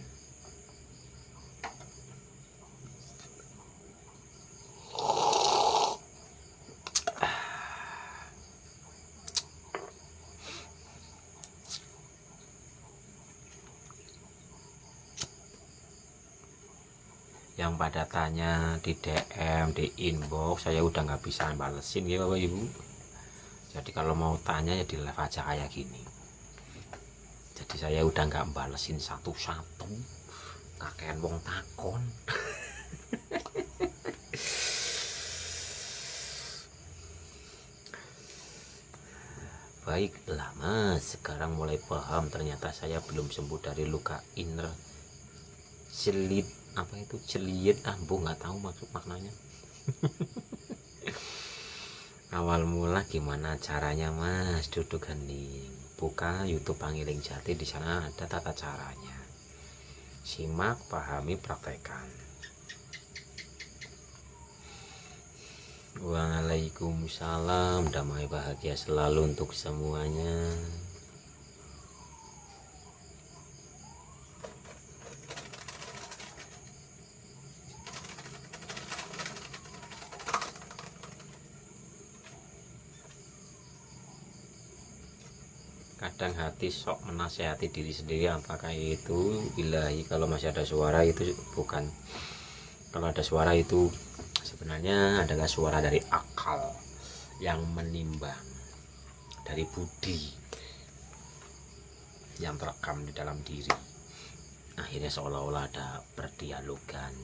Yang pada tanya di DM, di inbox, saya udah nggak bisa balesin ya Bapak Ibu. Jadi kalau mau tanya ya di live aja kayak gini. Jadi saya udah nggak balesin satu-satu, kakean wong takon. Baiklah Mas, sekarang mulai paham. Ternyata saya belum sembuh dari luka inner celit. Apa itu celit? Bu nggak tahu maksud maknanya. Awal mula gimana caranya Mas? Duduk hening, buka YouTube Pangiling Jati, di sana ada tata caranya. Simak, pahami, praktekkan. Waalaikumsalam, damai bahagia selalu untuk semuanya. Kadang hati sok menasehati diri sendiri, apakah itu ilahi? Kalau masih ada suara itu bukan. Kalau ada suara itu sebenarnya adalah suara dari akal yang menimbang, dari budi yang terekam di dalam diri. Akhirnya seolah-olah ada berdialogan.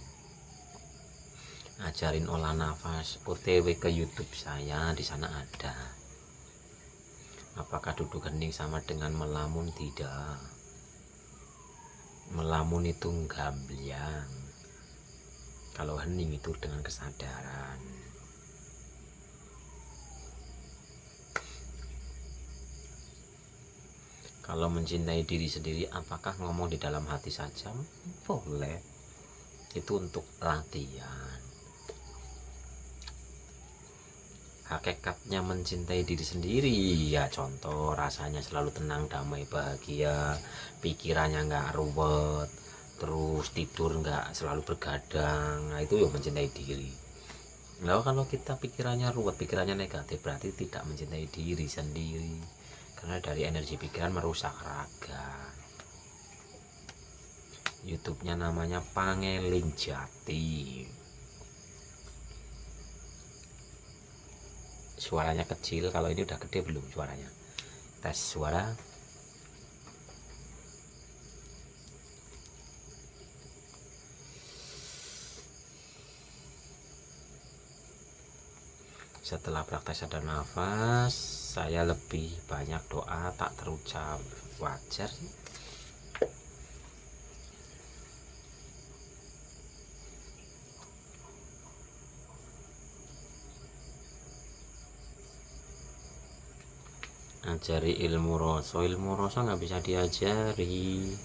Ajarin olah nafas, OTW ke YouTube saya, di sana ada. Apakah duduk hening sama dengan melamun? Tidak. Melamun itu gamblang, kalau hening itu dengan kesadaran. Kalau mencintai diri sendiri, apakah ngomong di dalam hati saja? Boleh, itu untuk latihan. Hakikatnya mencintai diri sendiri ya contoh rasanya selalu tenang, damai, bahagia, pikirannya nggak ruwet, terus tidur nggak selalu bergadang. Nah itu ya mencintai diri. Nah kalau kita pikirannya ruwet, pikirannya negatif, berarti tidak mencintai diri sendiri, karena dari energi pikiran merusak raga. YouTube-nya namanya Pangeling Jati. Suaranya kecil, kalau ini udah gede belum suaranya? Tes suara. Setelah praktek sadar nafas, saya lebih banyak doa tak terucap. Wajar sih. Ajari ilmu rasa nggak bisa diajari.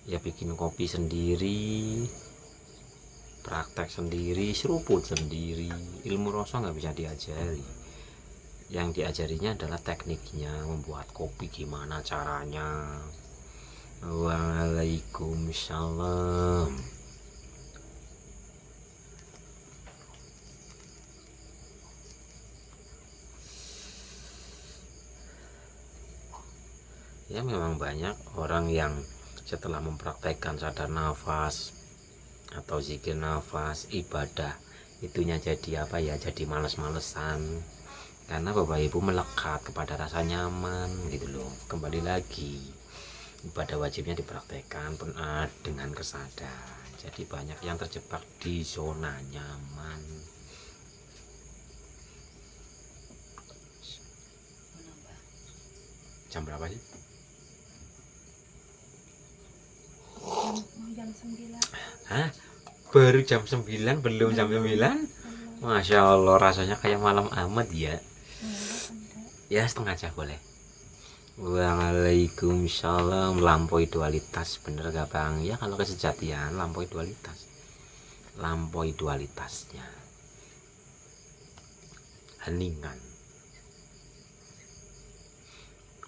Ya bikin kopi sendiri, praktek sendiri, seruput sendiri. Ilmu rasa nggak bisa diajari. Yang diajarinya adalah tekniknya, membuat kopi gimana caranya. Waalaikumsalam. Ya memang banyak orang yang setelah mempraktekkan sadar nafas atau zikir nafas, ibadah itunya jadi apa ya, jadi males-malesan, karena Bapak Ibu melekat kepada rasa nyaman gitu loh. Kembali lagi, ibadah wajibnya dipraktekkan benar dengan kesadaran. Jadi banyak yang terjebak di zona nyaman. Jam berapa sih? Jam 9. Hah? Baru jam 9? Belum jam 9? Masya Allah, rasanya kayak malam amat ya. Ya setengah aja boleh. Waalaikumsalam. Lampaui dualitas, bener gak Bang? Ya kalau kesejatian lampaui dualitas, lampaui dualitasnya, heningan.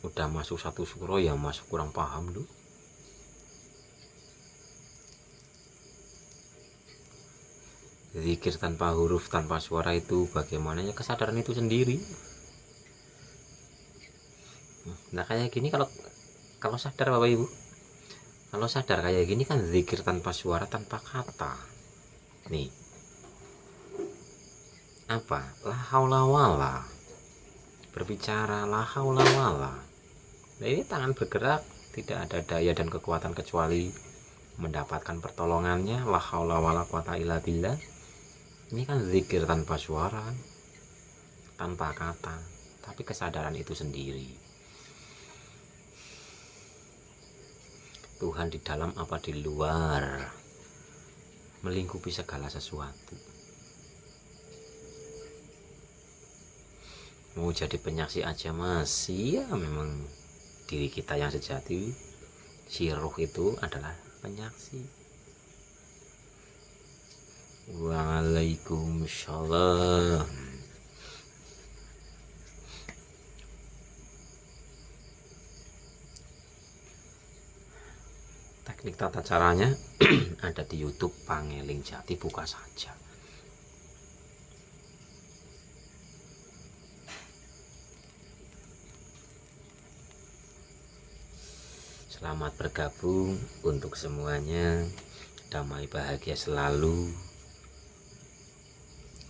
Udah masuk satu suro ya masuk kurang paham dulu. Zikir tanpa huruf, tanpa suara itu bagaimana ya, kesadaran itu sendiri. Nah kayak gini, kalau sadar Bapak Ibu, kalau sadar kayak gini kan zikir tanpa suara, tanpa kata. Nih, apa? La haula wala, berbicara la haula wala. Nah ini tangan bergerak, tidak ada daya dan kekuatan kecuali mendapatkan pertolongannya. La haula wala quwata illa billah. Ini kan zikir tanpa suara, tanpa kata, tapi kesadaran itu sendiri. Tuhan di dalam apa di luar, melingkupi segala sesuatu. Mau jadi penyaksi aja masih ya, memang diri kita yang sejati, si ruh itu adalah penyaksi. Waalaikumsalam. Teknik tata caranya ada di YouTube Pangeling Jati, buka saja. Selamat bergabung untuk semuanya. Damai bahagia selalu.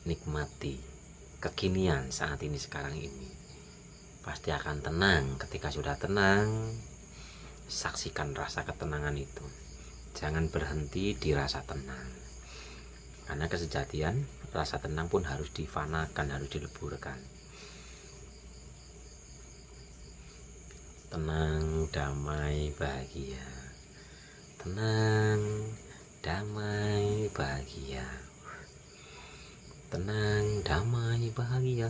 Nikmati kekinian saat ini, sekarang ini. Pasti akan tenang. Ketika sudah tenang, saksikan rasa ketenangan itu. Jangan berhenti di rasa tenang, karena kesejatian rasa tenang pun harus difanakan, harus dileburkan. Tenang, damai, bahagia. tenang, damai, bahagia. Tenang, damai, bahagia.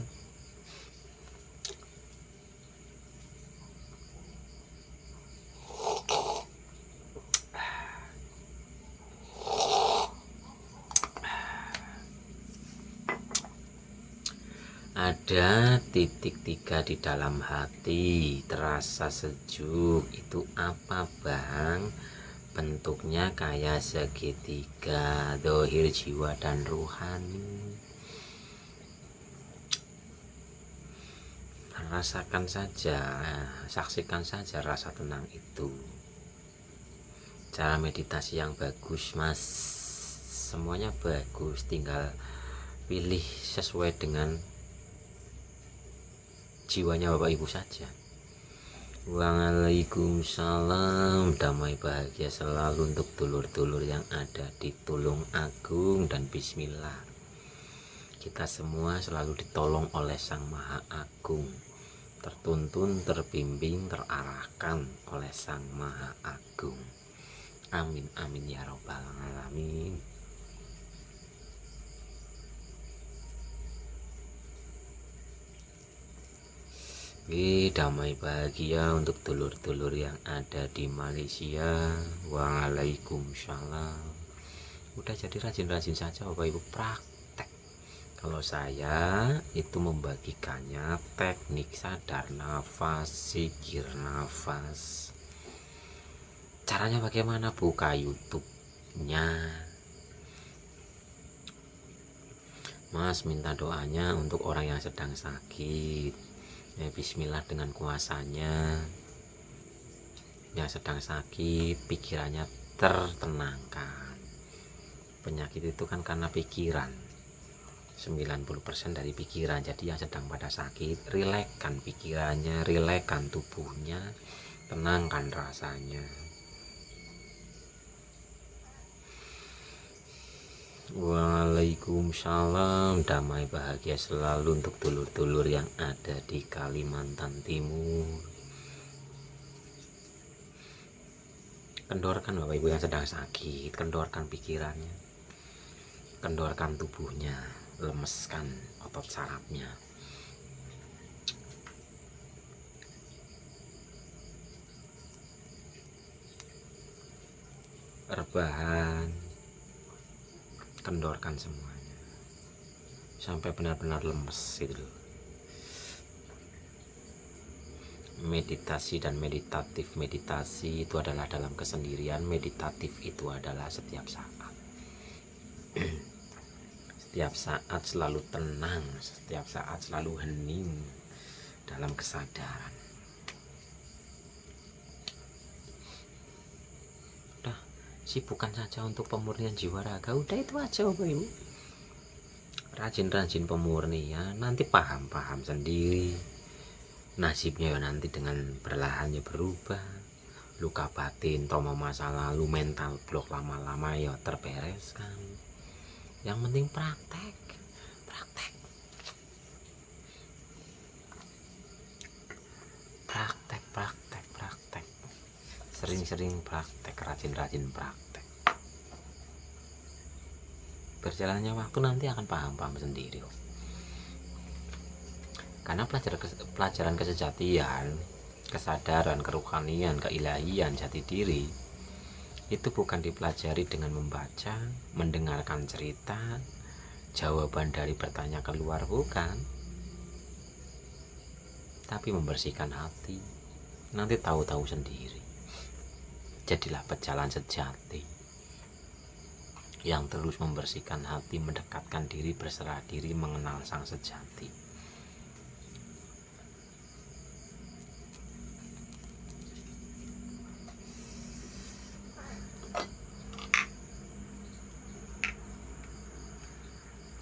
Ada titik 3 di dalam hati, terasa sejuk. Itu apa bang? Bentuknya kayak segitiga, dohir jiwa dan ruhani. Rasakan saja, saksikan saja rasa tenang itu. Cara meditasi yang bagus mas, semuanya bagus, tinggal pilih sesuai dengan jiwanya bapak ibu saja. Waalaikumsalam, damai bahagia selalu untuk dulur-dulur yang ada di Tulung Agung dan bismillah. Kita semua selalu ditolong oleh Sang Maha Agung, tertuntun, terbimbing, terarahkan oleh Sang Maha Agung. Amin amin ya robbal alamin. Damai bahagia untuk dulur-dulur yang ada di Malaysia. Waalaikumsalam. Udah jadi rajin-rajin saja bapak ibu praktek. Kalau saya itu membagikannya teknik sadar nafas, zikir nafas. Caranya bagaimana? Buka YouTube-nya. Mas minta doanya untuk orang yang sedang sakit. Bismillah dengan kuasanya. Yang sedang sakit pikirannya tertenangkan. Penyakit itu kan karena pikiran, 90% dari pikiran. Jadi yang sedang pada sakit, rilekkan pikirannya, rilekkan tubuhnya, tenangkan rasanya. Waalaikumsalam, damai bahagia selalu untuk dulur-dulur yang ada di Kalimantan Timur. Kendorkan bapak ibu yang sedang sakit, kendorkan pikirannya, kendorkan tubuhnya, lemeskan otot sarafnya. Rebahan, kendorkan semuanya sampai benar-benar lemes gitu loh. Meditasi dan meditasi itu adalah dalam kesendirian, meditatif itu adalah setiap saat. Setiap saat selalu tenang, setiap saat selalu hening dalam kesadaran. Udah, sibukkan saja untuk pemurnian jiwa raga, udah itu aja bapak ibu. Rajin-rajin pemurnian, nanti paham-paham sendiri. Nasibnya ya nanti dengan perlahan ya berubah. Luka batin, trauma masa lalu, mental blok lama-lama ya terbereskan. Yang penting praktek. Sering-sering praktek, rajin-rajin praktek. Berjalannya waktu nanti akan paham-paham sendiri. Karena pelajaran kesejatian, kesadaran, keruhanian, keilahian, jati diri itu bukan dipelajari dengan membaca, mendengarkan cerita, jawaban dari bertanya keluar, bukan. Tapi membersihkan hati, nanti tahu-tahu sendiri. Jadilah pejalan sejati yang terus membersihkan hati, mendekatkan diri, berserah diri, mengenal sang sejati.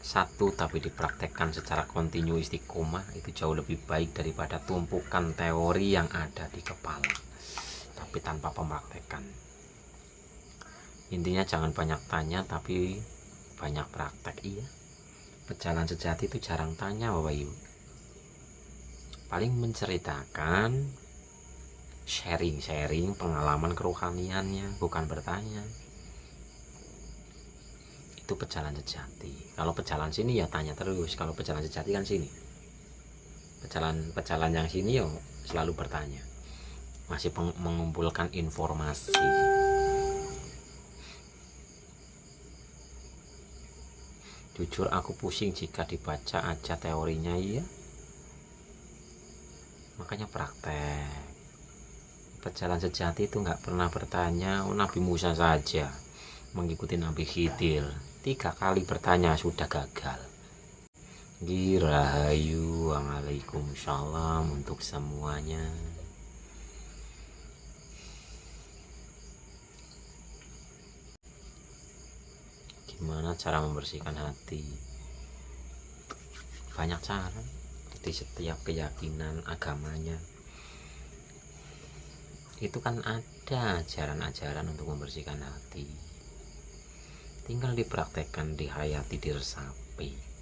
Satu tapi dipraktekkan secara kontinu istiqomah itu jauh lebih baik daripada tumpukan teori yang ada di kepala tapi tanpa pemaktekan. Intinya jangan banyak tanya tapi banyak praktek. Iya, pejalan sejati itu jarang tanya bapak ibu, paling menceritakan sharing pengalaman kerohaniannya, bukan bertanya. Itu pejalan sejati. Kalau pejalan sini ya tanya terus, kalau pejalan sejati kan sini. Pejalan yang sini ya selalu bertanya, masih mengumpulkan informasi. Jujur aku pusing jika dibaca aja teorinya, iya. Makanya praktek. Pejalan sejati itu nggak pernah bertanya. Nabi Musa saja mengikuti Nabi Khidir 3 kali bertanya sudah gagal. Rahayu, waalaikumsalam untuk semuanya. Gimana cara membersihkan hati? Banyak cara di setiap keyakinan agamanya. Itu kan ada ajaran-ajaran untuk membersihkan hati. Tinggal dipraktekkan, dihayati, diresapi.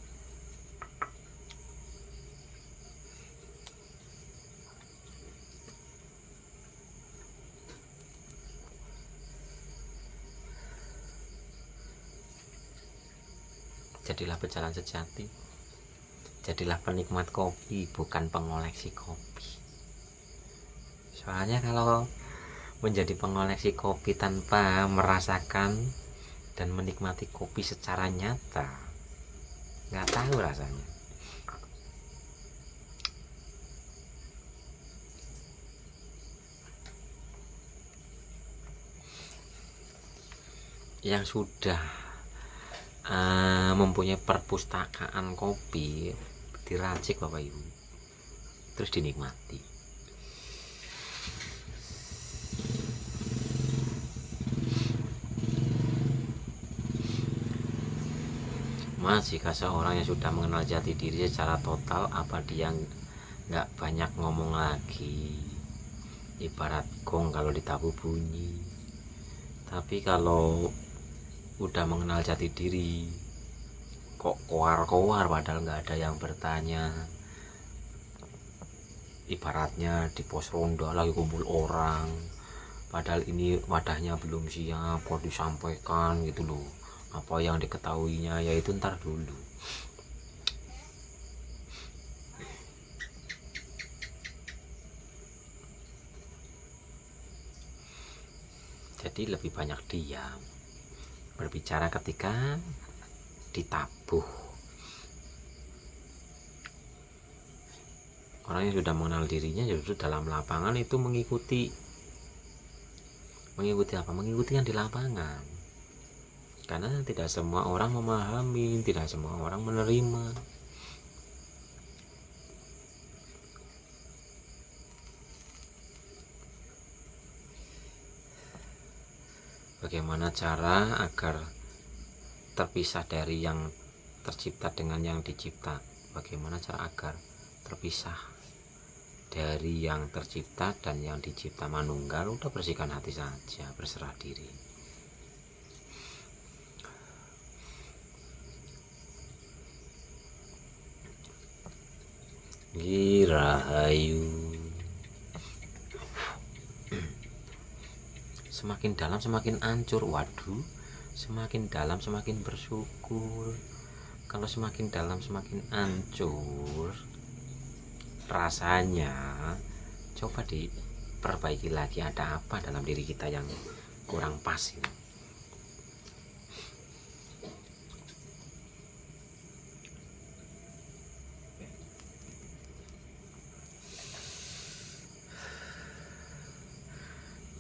Jadilah pejalan sejati. Jadilah penikmat kopi, bukan pengoleksi kopi. Soalnya kalau menjadi pengoleksi kopi tanpa merasakan dan menikmati kopi secara nyata, nggak tahu rasanya. Yang sudah mempunyai perpustakaan kopi diracik Bapak Ibu, terus dinikmati. Mas, jika seorang yang sudah mengenal jati diri secara total, apa dia nggak banyak ngomong lagi? Ibarat gong kalau ditabuh bunyi. Tapi kalau udah mengenal jati diri, kok koar-koar padahal nggak ada yang bertanya. Ibaratnya di pos ronda lagi kumpul orang, padahal ini wadahnya belum siap, kok disampaikan gitu loh. Apa yang diketahuinya yaitu ntar dulu. Jadi lebih banyak diam, berbicara ketika ditabuh. Orang yang sudah mengenal dirinya justru dalam lapangan itu mengikuti apa? Mengikuti yang di lapangan. Karena tidak semua orang memahami, tidak semua orang menerima. Bagaimana cara agar terpisah dari yang tercipta dengan yang dicipta? Bagaimana cara agar terpisah dari yang tercipta dan yang dicipta manunggal? Udah bersihkan hati saja, berserah diri. Rahayu. Semakin dalam semakin hancur. Waduh, semakin dalam semakin bersyukur. Kalau semakin dalam semakin hancur, rasanya coba diperbaiki lagi, ada apa dalam diri kita yang kurang pas ini.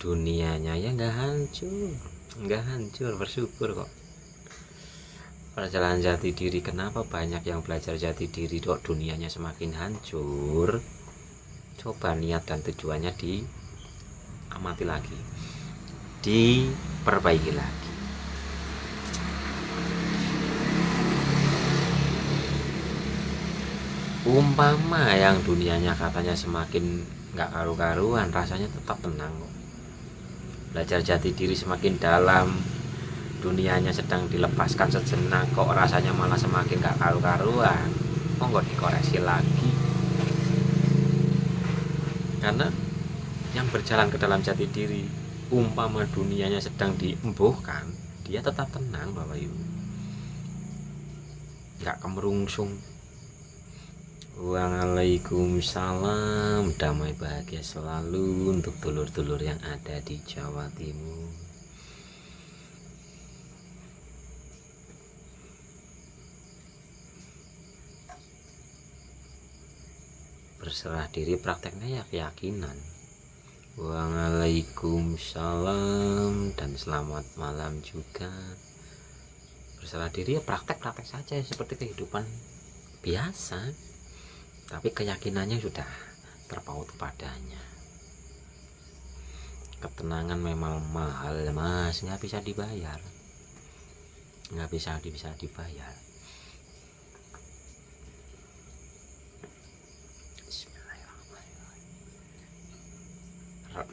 Dunianya ya nggak hancur, bersyukur kok. Perjalanan jati diri, kenapa banyak yang belajar jati diri kok dunianya semakin hancur? Coba niat dan tujuannya diamati lagi, diperbaiki lagi. Umpama yang dunianya katanya semakin nggak karu-karuan, rasanya tetap tenang kok. Belajar jati diri semakin dalam, dunianya sedang dilepaskan sejenak, kok rasanya malah semakin gak karu-karuan. Monggo dikoreksi lagi. Karena yang berjalan ke dalam jati diri, umpama dunianya sedang diembuhkan, dia tetap tenang Bapak Ibu, nggak kemerungsung. Waalaikumsalam, damai bahagia selalu untuk dulur-dulur yang ada di Jawa Timur. Berserah diri prakteknya ya keyakinan. Waalaikumsalam dan selamat malam juga. Berserah diri ya praktek-praktek saja seperti kehidupan biasa, tapi keyakinannya sudah terpaut padanya. Ketenangan memang mahal mas, nggak bisa dibayar, nggak bisa dibayar.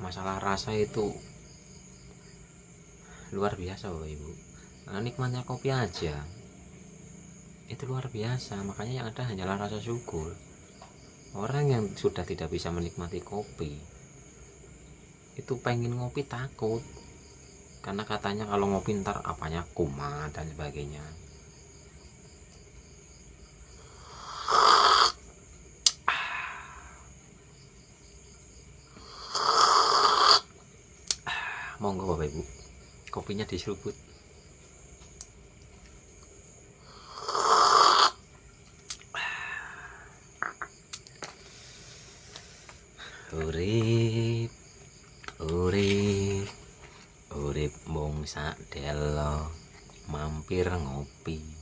Masalah rasa itu luar biasa Bapak Ibu. Nah, nikmatnya kopi aja itu luar biasa, makanya yang ada hanyalah rasa syukur. Orang yang sudah tidak bisa menikmati kopi itu pengen ngopi takut, karena katanya kalau ngopi ntar apanya kumat dan sebagainya. Monggo Bapak Ibu, kopinya diseruput. Urip urip urip mung sadelo, mampir ngopi.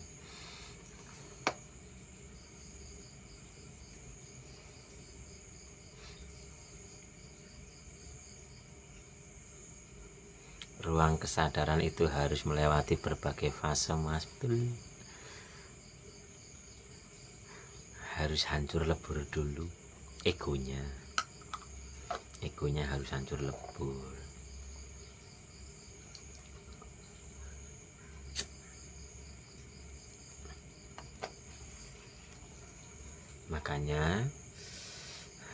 Ruang kesadaran itu harus melewati berbagai fase mas, betul. Harus hancur lebur dulu egonya harus hancur lebur. Makanya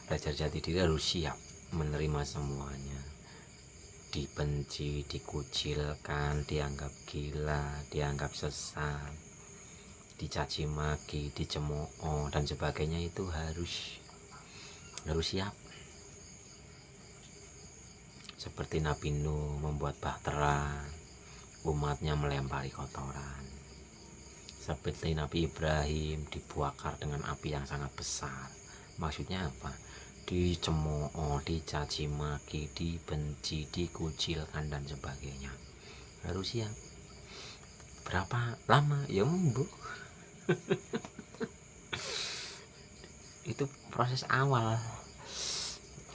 belajar jati diri harus siap menerima semuanya. Dibenci, dikucilkan, dianggap gila, dianggap sesat, dicaci maki, dicemooh dan sebagainya, itu harus siap. Seperti Nabi Nuh membuat bahtera, umatnya melempari kotoran. Seperti Nabi Ibrahim dibakar dengan api yang sangat besar. Maksudnya apa? Dicemooh, dicaci maki, dibenci, dikucilkan dan sebagainya. Harus siap. Berapa lama? Ya mbok. Itu proses awal.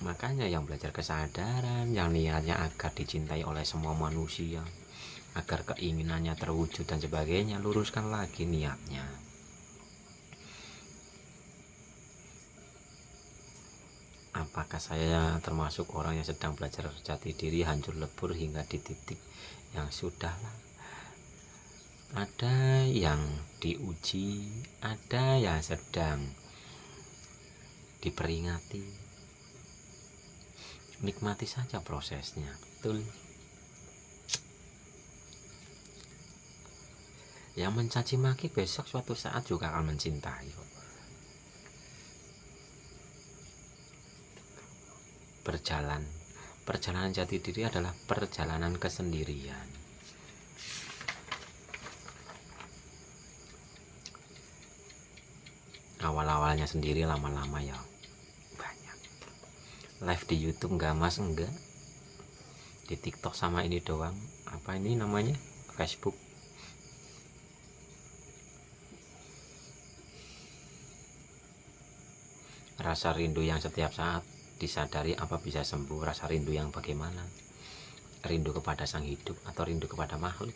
Makanya yang belajar kesadaran, yang niatnya agar dicintai oleh semua manusia, agar keinginannya terwujud dan sebagainya, luruskan lagi niatnya. Apakah saya termasuk orang yang sedang belajar jati diri hancur lebur hingga di titik yang sudahlah? Ada yang diuji, ada yang sedang diperingati. Nikmati saja prosesnya, betul. Yang mencaci maki besok suatu saat juga akan mencintai. Perjalanan jati diri adalah perjalanan kesendirian. Awal-awalnya sendiri, lama-lama ya banyak. Live di YouTube enggak mas? Enggak. Di TikTok sama ini doang. Apa ini namanya? Facebook. Rasa rindu yang setiap saat disadari apa bisa sembuh. Rasa rindu yang bagaimana? Rindu kepada sang hidup atau rindu kepada makhluk?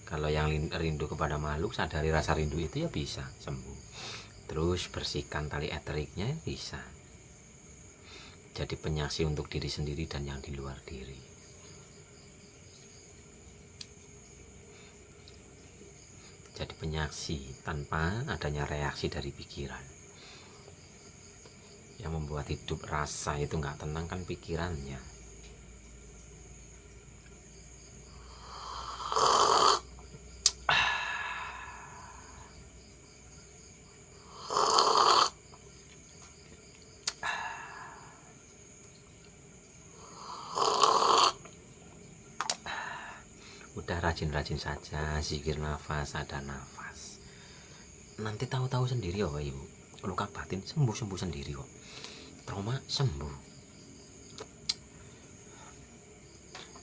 Kalau yang rindu kepada makhluk, sadari rasa rindu itu ya bisa sembuh. Terus bersihkan tali eteriknya bisa. Jadi penyaksi untuk diri sendiri dan yang di luar diri. jadi penyaksi tanpa adanya reaksi dari pikiran. Yang membuat hidup rasa itu nggak tenang kan pikirannya. Udah rajin-rajin saja zikir nafas, ada nafas. Nanti tahu-tahu sendiri ya Bapak Ibu, luka batin sembuh sendiri kok. Trauma sembuh.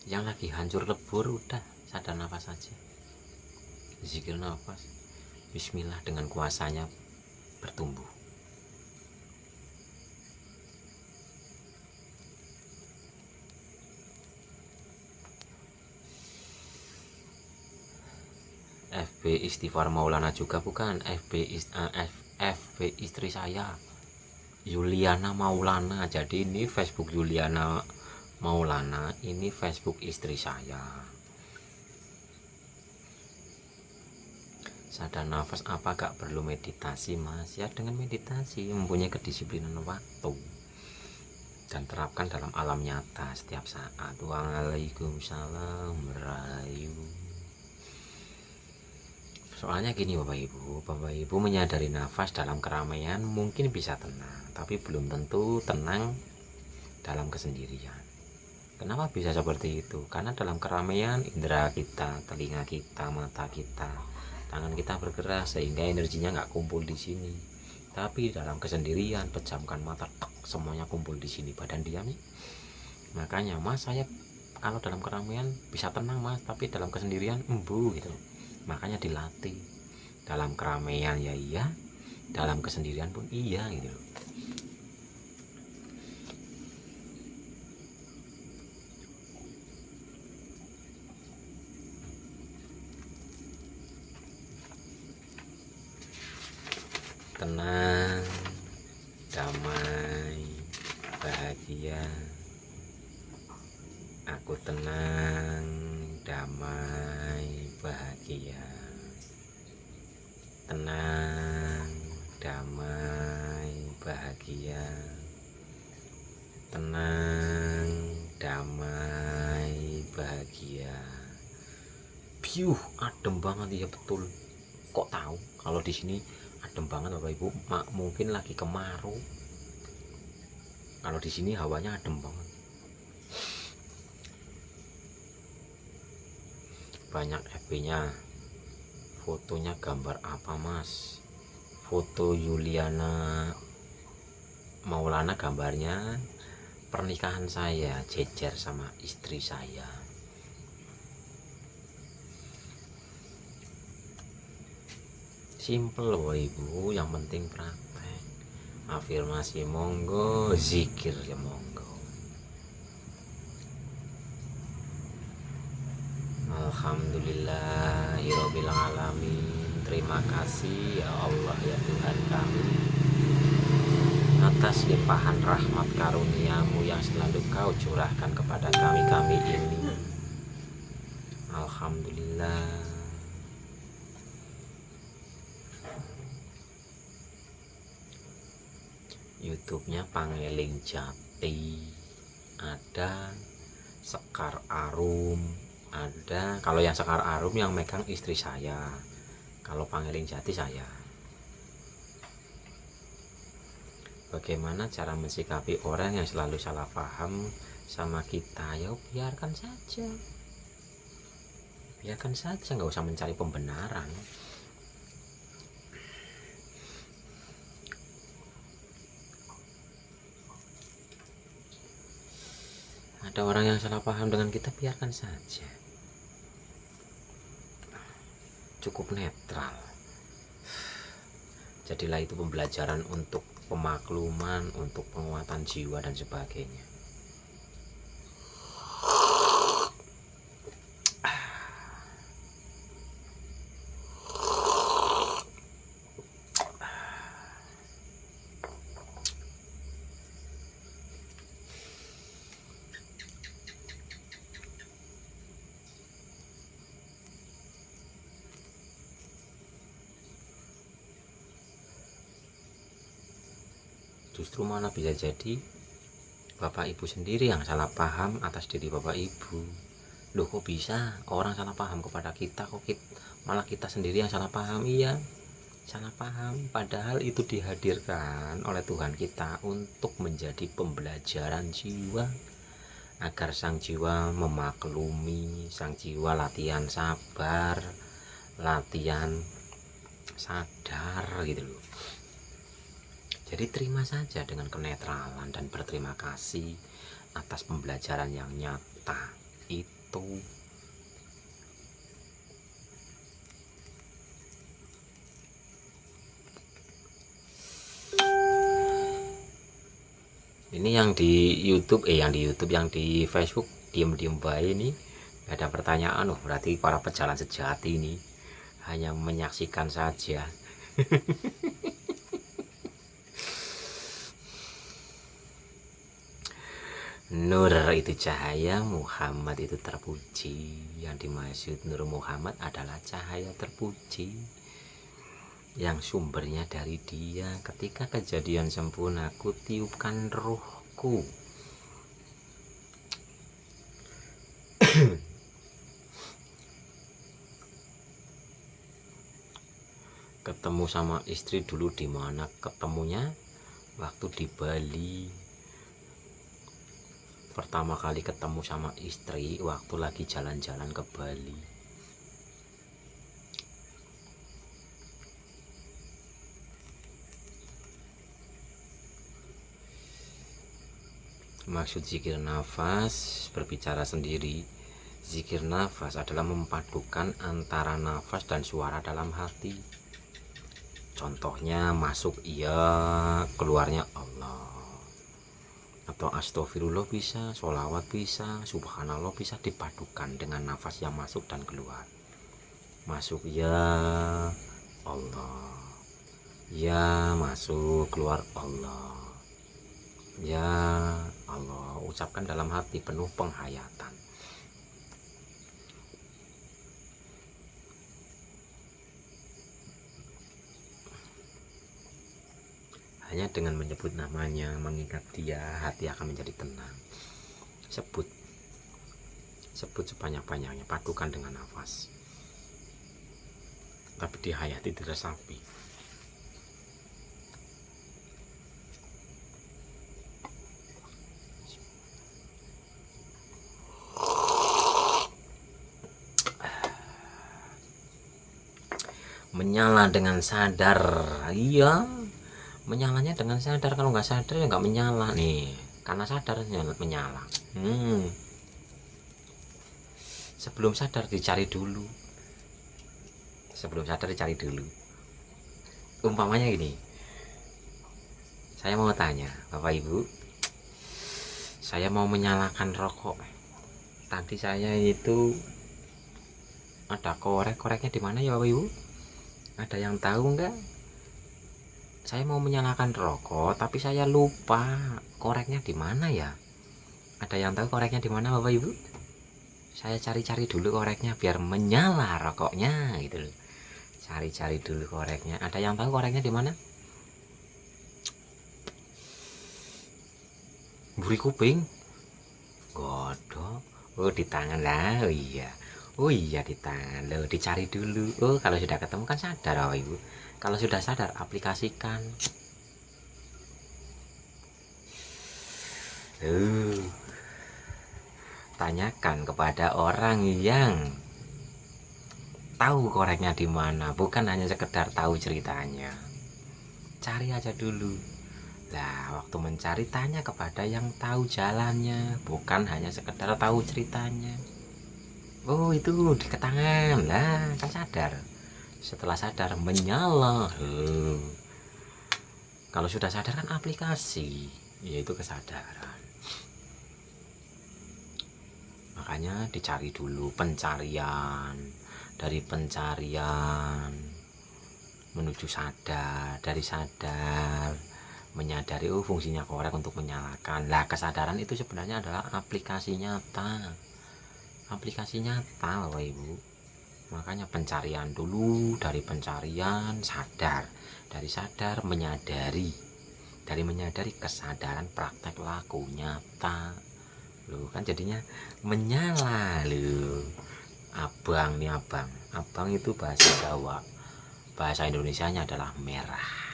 Yang lagi hancur lebur udah sadar nafas saja, zikir nafas, bismillah, dengan kuasanya bertumbuh. FB Istighfar Maulana juga bukan, FB istri saya Yuliana Maulana. Jadi ini Facebook Yuliana Maulana, ini Facebook istri saya. Sadar nafas apa gak perlu meditasi Mas? Ya dengan meditasi mempunyai kedisiplinan waktu dan terapkan dalam alam nyata setiap saat. Waalaikumsalam merayu. Soalnya gini Bapak Ibu menyadari nafas dalam keramaian mungkin bisa tenang, tapi belum tentu tenang dalam kesendirian. Kenapa bisa seperti itu? Karena dalam keramaian indera kita, telinga kita, mata kita, tangan kita bergerak sehingga energinya nggak kumpul di sini. Tapi dalam kesendirian, pejamkan mata, semuanya kumpul di sini, badan diam nih. Makanya Mas, saya kalau dalam keramaian bisa tenang Mas, tapi dalam kesendirian gitu. Makanya dilatih. Dalam keramaian ya iya, dalam kesendirian pun iya gitu loh. Tenang, damai, bahagia. Aku tenang, damai, bahagia. Tenang, damai, bahagia. Tenang, damai, bahagia. Adem banget ya, betul. Kok tahu kalau di sini adem banget Bapak Ibu? Mungkin lagi kemarau. Kalau di sini hawanya adem banget. Banyak FB-nya. Fotonya gambar apa Mas? Foto Yuliana Maulana, gambarnya pernikahan saya jejer sama istri saya. Simple loh Ibu, yang penting praktek. Afirmasi monggo, zikir ya monggo. Alhamdulillahirabbil alamin. Terima kasih ya Allah ya Tuhan kami atas limpahan rahmat karuniamu yang selalu kau curahkan kepada kami ini. Alhamdulillah. YouTube-nya Pangeling Jati, ada Sekar Arum, ada. Kalau yang Sekar Arum yang megang istri saya, kalau Pangeling Jati saya. Bagaimana cara mensikapi orang yang selalu salah paham sama kita? Ya biarkan saja, nggak usah mencari pembenaran. Ada orang yang salah paham dengan kita, biarkan saja, cukup netral. Jadilah itu pembelajaran untuk pemakluman, untuk penguatan jiwa dan sebagainya. Justru malah bisa jadi Bapak Ibu sendiri yang salah paham atas diri Bapak Ibu. Loh, kok bisa orang salah paham kepada kita, kok malah kita sendiri yang salah paham? Iya, salah paham, padahal itu dihadirkan oleh Tuhan kita untuk menjadi pembelajaran jiwa, agar sang jiwa memaklumi, sang jiwa latihan sabar, latihan sadar gitu loh. Jadi terima saja dengan kenetralan dan berterima kasih atas pembelajaran yang nyata itu. Ini yang di YouTube, yang di Facebook diem-diem baik ini, gak ada pertanyaan. Oh, berarti para pejalan sejati ini hanya menyaksikan saja. Nur itu cahaya, Muhammad itu terpuji. Yang dimaksud Nur Muhammad adalah cahaya terpuji yang sumbernya dari Dia. Ketika kejadian sempurna, ku tiupkan ruhku. Ketemu sama istri dulu di mana ketemunya? Waktu di Bali. Pertama kali ketemu sama istri waktu lagi jalan-jalan ke Bali. Maksud zikir nafas, berbicara sendiri. Zikir nafas adalah memadukan antara nafas dan suara dalam hati. Contohnya masuk iya, keluarnya Allah. Atau astagfirullah bisa, sholawat bisa, subhanallah bisa, dipadukan dengan nafas yang masuk dan keluar. Masuk ya Allah, ya masuk, keluar Allah, ya Allah. Ucapkan dalam hati penuh penghayatan. Hanya dengan menyebut namanya, mengingat Dia, hati akan menjadi tenang. Sebut sebanyak-banyaknya, padukan dengan nafas, tapi dihayati, diresapi. Menyala dengan sadar. Iya, menyalanya dengan sadar. Kalau nggak sadar ya nggak menyala nih, karena sadar menyala. Sebelum sadar dicari dulu. Umpamanya gini, saya mau tanya Bapak Ibu, saya mau menyalakan rokok. Tadi saya itu ada koreknya di mana ya Bapak Ibu? Ada yang tahu nggak? Saya mau menyalakan rokok, tapi saya lupa koreknya di mana ya. Ada yang tahu koreknya di mana Bapak Ibu? Saya cari-cari dulu koreknya biar menyala rokoknya gitu loh. Cari-cari dulu koreknya. Ada yang tahu koreknya di mana? Buri kuping. Godok. Oh, di tangan lah. Oh iya di tangan loh, dicari dulu. Oh, kalau sudah ketemu kan sadar Bapak Ibu. Kalau sudah sadar, aplikasikan. Tanyakan kepada orang yang tahu koreknya di mana, bukan hanya sekedar tahu ceritanya. Cari aja dulu. Nah, waktu mencari tanya kepada yang tahu jalannya, bukan hanya sekedar tahu ceritanya. Oh, itu di tangan lah, kan sadar. Setelah sadar menyala. Kalau sudah sadar kan aplikasi, yaitu kesadaran. Makanya dicari dulu, pencarian. Dari pencarian menuju sadar, dari sadar menyadari, oh fungsinya korek untuk menyalakan. Lah, kesadaran itu sebenarnya adalah aplikasi nyata. Aplikasi nyata Bapak Ibu. Makanya pencarian dulu, dari pencarian sadar, dari sadar menyadari, dari menyadari kesadaran praktek laku nyata loh, kan jadinya menyala loh. Abang nih, abang itu bahasa Jawa, bahasa Indonesianya adalah merah.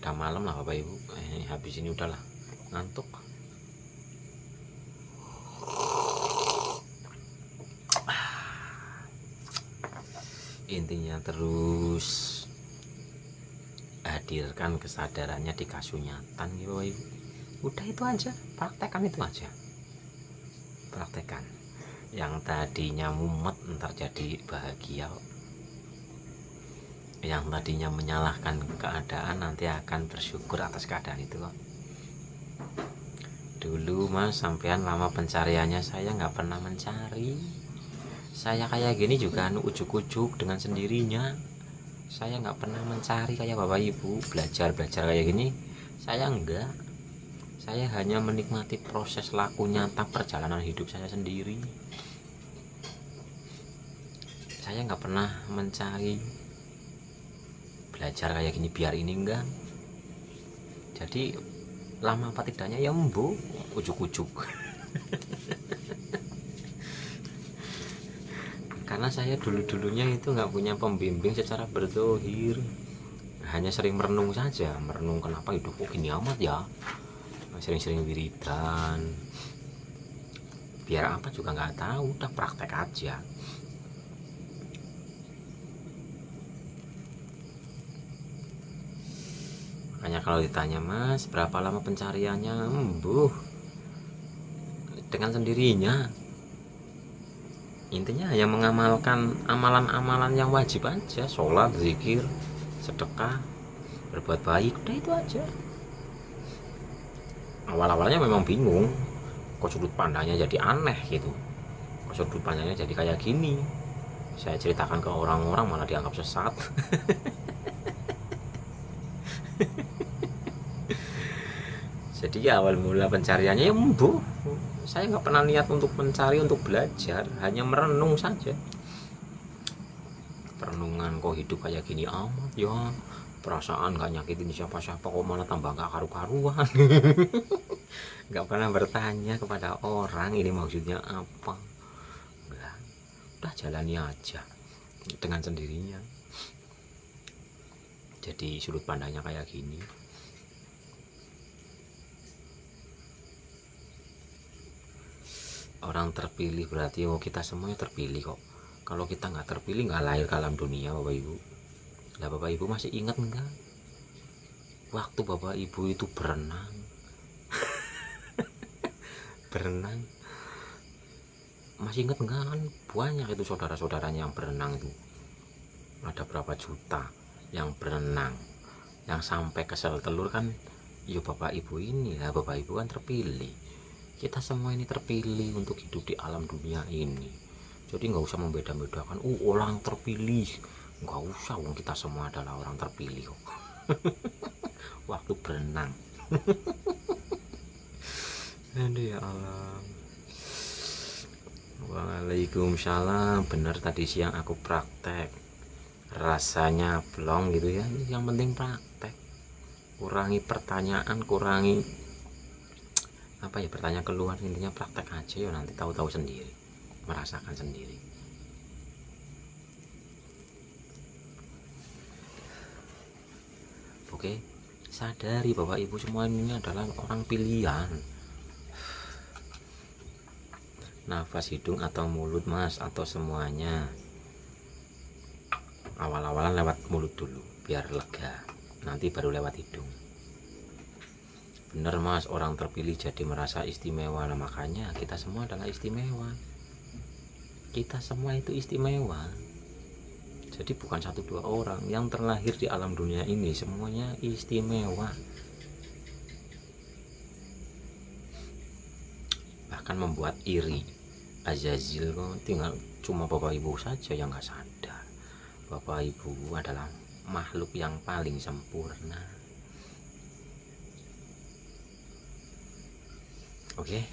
Udah malam lah Bapak Ibu, habis ini udahlah, ngantuk. Intinya terus hadirkan kesadarannya di kasunyatan gitu Bapak Ibu. Udah itu aja, praktekkan itu aja, praktekkan. Yang tadinya mumet ntar jadi bahagia, yang tadinya menyalahkan keadaan nanti akan bersyukur atas keadaan itu kok. Dulu Mas sampean lama pencariannya, saya nggak pernah mencari. Saya kayak gini juga ujuk-ujuk dengan sendirinya. Saya nggak pernah mencari kayak Bapak Ibu, belajar kayak gini. Saya enggak. Saya hanya menikmati proses laku nyata perjalanan hidup saya sendiri. Saya nggak pernah mencari belajar kayak gini biar ini, enggak. Jadi lama apa tidaknya ya mbo, ujuk-ujuk. Karena saya dulunya itu nggak punya pembimbing secara berdohir, hanya sering merenung saja, merenung kenapa hidup kok gini amat ya, sering-sering wiridan, biar apa juga nggak tahu, udah praktek aja. Makanya kalau ditanya Mas berapa lama pencariannya, dengan sendirinya. Intinya hanya mengamalkan amalan-amalan yang wajib aja, sholat, zikir, sedekah, berbuat baik, udah itu aja. Awal-awalnya memang bingung, kok sudut pandangnya jadi aneh gitu, kok sudut pandangnya jadi kayak gini. Saya ceritakan ke orang-orang malah dianggap sesat. Jadi awal mula pencariannya ya saya nggak pernah niat untuk mencari, untuk belajar, hanya merenung saja. Perenungan kok hidup kayak gini amat ya, perasaan nggak nyakitin siapa-siapa kok malah tambah nggak karu-karuan. Nggak pernah bertanya kepada orang ini maksudnya apa, nggak, udah jalani aja dengan sendirinya. Jadi sudut pandangnya kayak gini. Orang terpilih berarti kita semuanya terpilih kok. Kalau kita nggak terpilih nggak lahir ke alam dunia Bapak Ibu. Nah Bapak Ibu masih ingat nggak waktu Bapak Ibu itu berenang? Berenang masih ingat nggak? Kan banyak itu saudara-saudaranya yang berenang itu, ada berapa juta yang berenang, yang sampai kesel telur kan. Ya Bapak Ibu ini lah, Bapak Ibu kan terpilih. Kita semua ini terpilih untuk hidup di alam dunia ini. Jadi nggak usah membeda-bedakan, orang terpilih. Nggak usah, kita semua adalah orang terpilih kok. Waktu berenang. Aduh ya Allah. Waalaikumsalam. Bener tadi siang aku praktek, rasanya plong gitu ya. Yang penting praktek, kurangi pertanyaan, kurangi apa ya, bertanya keluar. Intinya praktek aja ya, nanti tahu-tahu sendiri, merasakan sendiri. Oke, sadari Bapak Ibu semua ini adalah orang pilihan. Nafas hidung atau mulut Mas, atau semuanya? Awal-awalan lewat mulut dulu biar lega, nanti baru lewat hidung. Bener Mas, orang terpilih jadi merasa istimewa. Nah makanya kita semua adalah istimewa. Kita semua itu istimewa. Jadi bukan satu dua orang yang terlahir di alam dunia ini, semuanya istimewa. Bahkan membuat iri. Azazil kok tinggal cuma Bapak Ibu saja yang nggak sadar. Bapak Ibu adalah makhluk yang paling sempurna. Oke,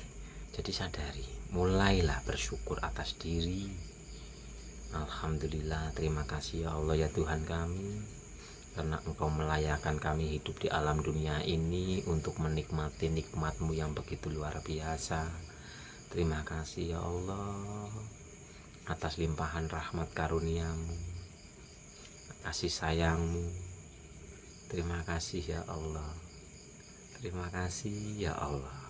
jadi sadari, mulailah bersyukur atas diri. Alhamdulillah, terima kasih ya Allah ya Tuhan kami, karena Engkau melayakkan kami hidup di alam dunia ini untuk menikmati nikmat-Mu yang begitu luar biasa. Terima kasih ya Allah atas limpahan rahmat karunia-Mu, kasih sayang-Mu. Terima kasih ya Allah. Terima kasih ya Allah.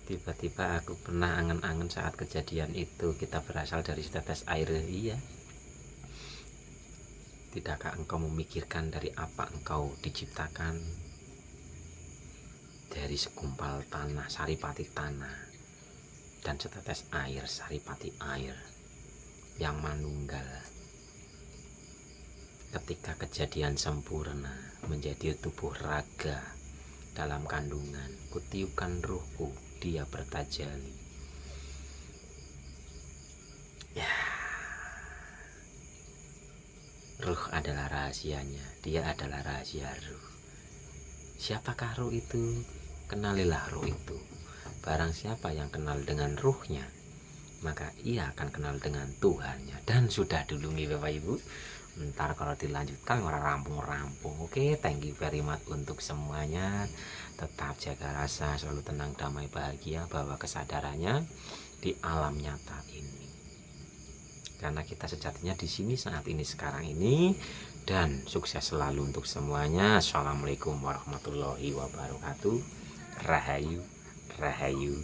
Tiba-tiba aku pernah angen-angen saat kejadian itu. Kita berasal dari setetes air. Iya. Tidakkah engkau memikirkan dari apa engkau diciptakan? Dari segumpal tanah, saripati tanah, dan setetes air, saripati air yang manunggal. Ketika kejadian sempurna menjadi tubuh raga dalam kandungan, kutiupkan ruhku, dia bertajali. Ya, ruh adalah rahasianya, dia adalah rahasia ruh. Siapakah ruh itu? Kenalilah ruh itu. Barang siapa yang kenal dengan ruhnya, maka ia akan kenal dengan Tuhannya. Dan sudah dulu nih Bapak Ibu, ntar kalau dilanjutkan orang rampung-rampung. Oke, thank you very much untuk semuanya. Tetap jaga rasa, selalu tenang, damai, bahagia, bahwa kesadarannya di alam nyata ini, karena kita sejatinya di sini saat ini sekarang ini. Dan sukses selalu untuk semuanya. Assalamualaikum warahmatullahi wabarakatuh. Rahayu, rahayu,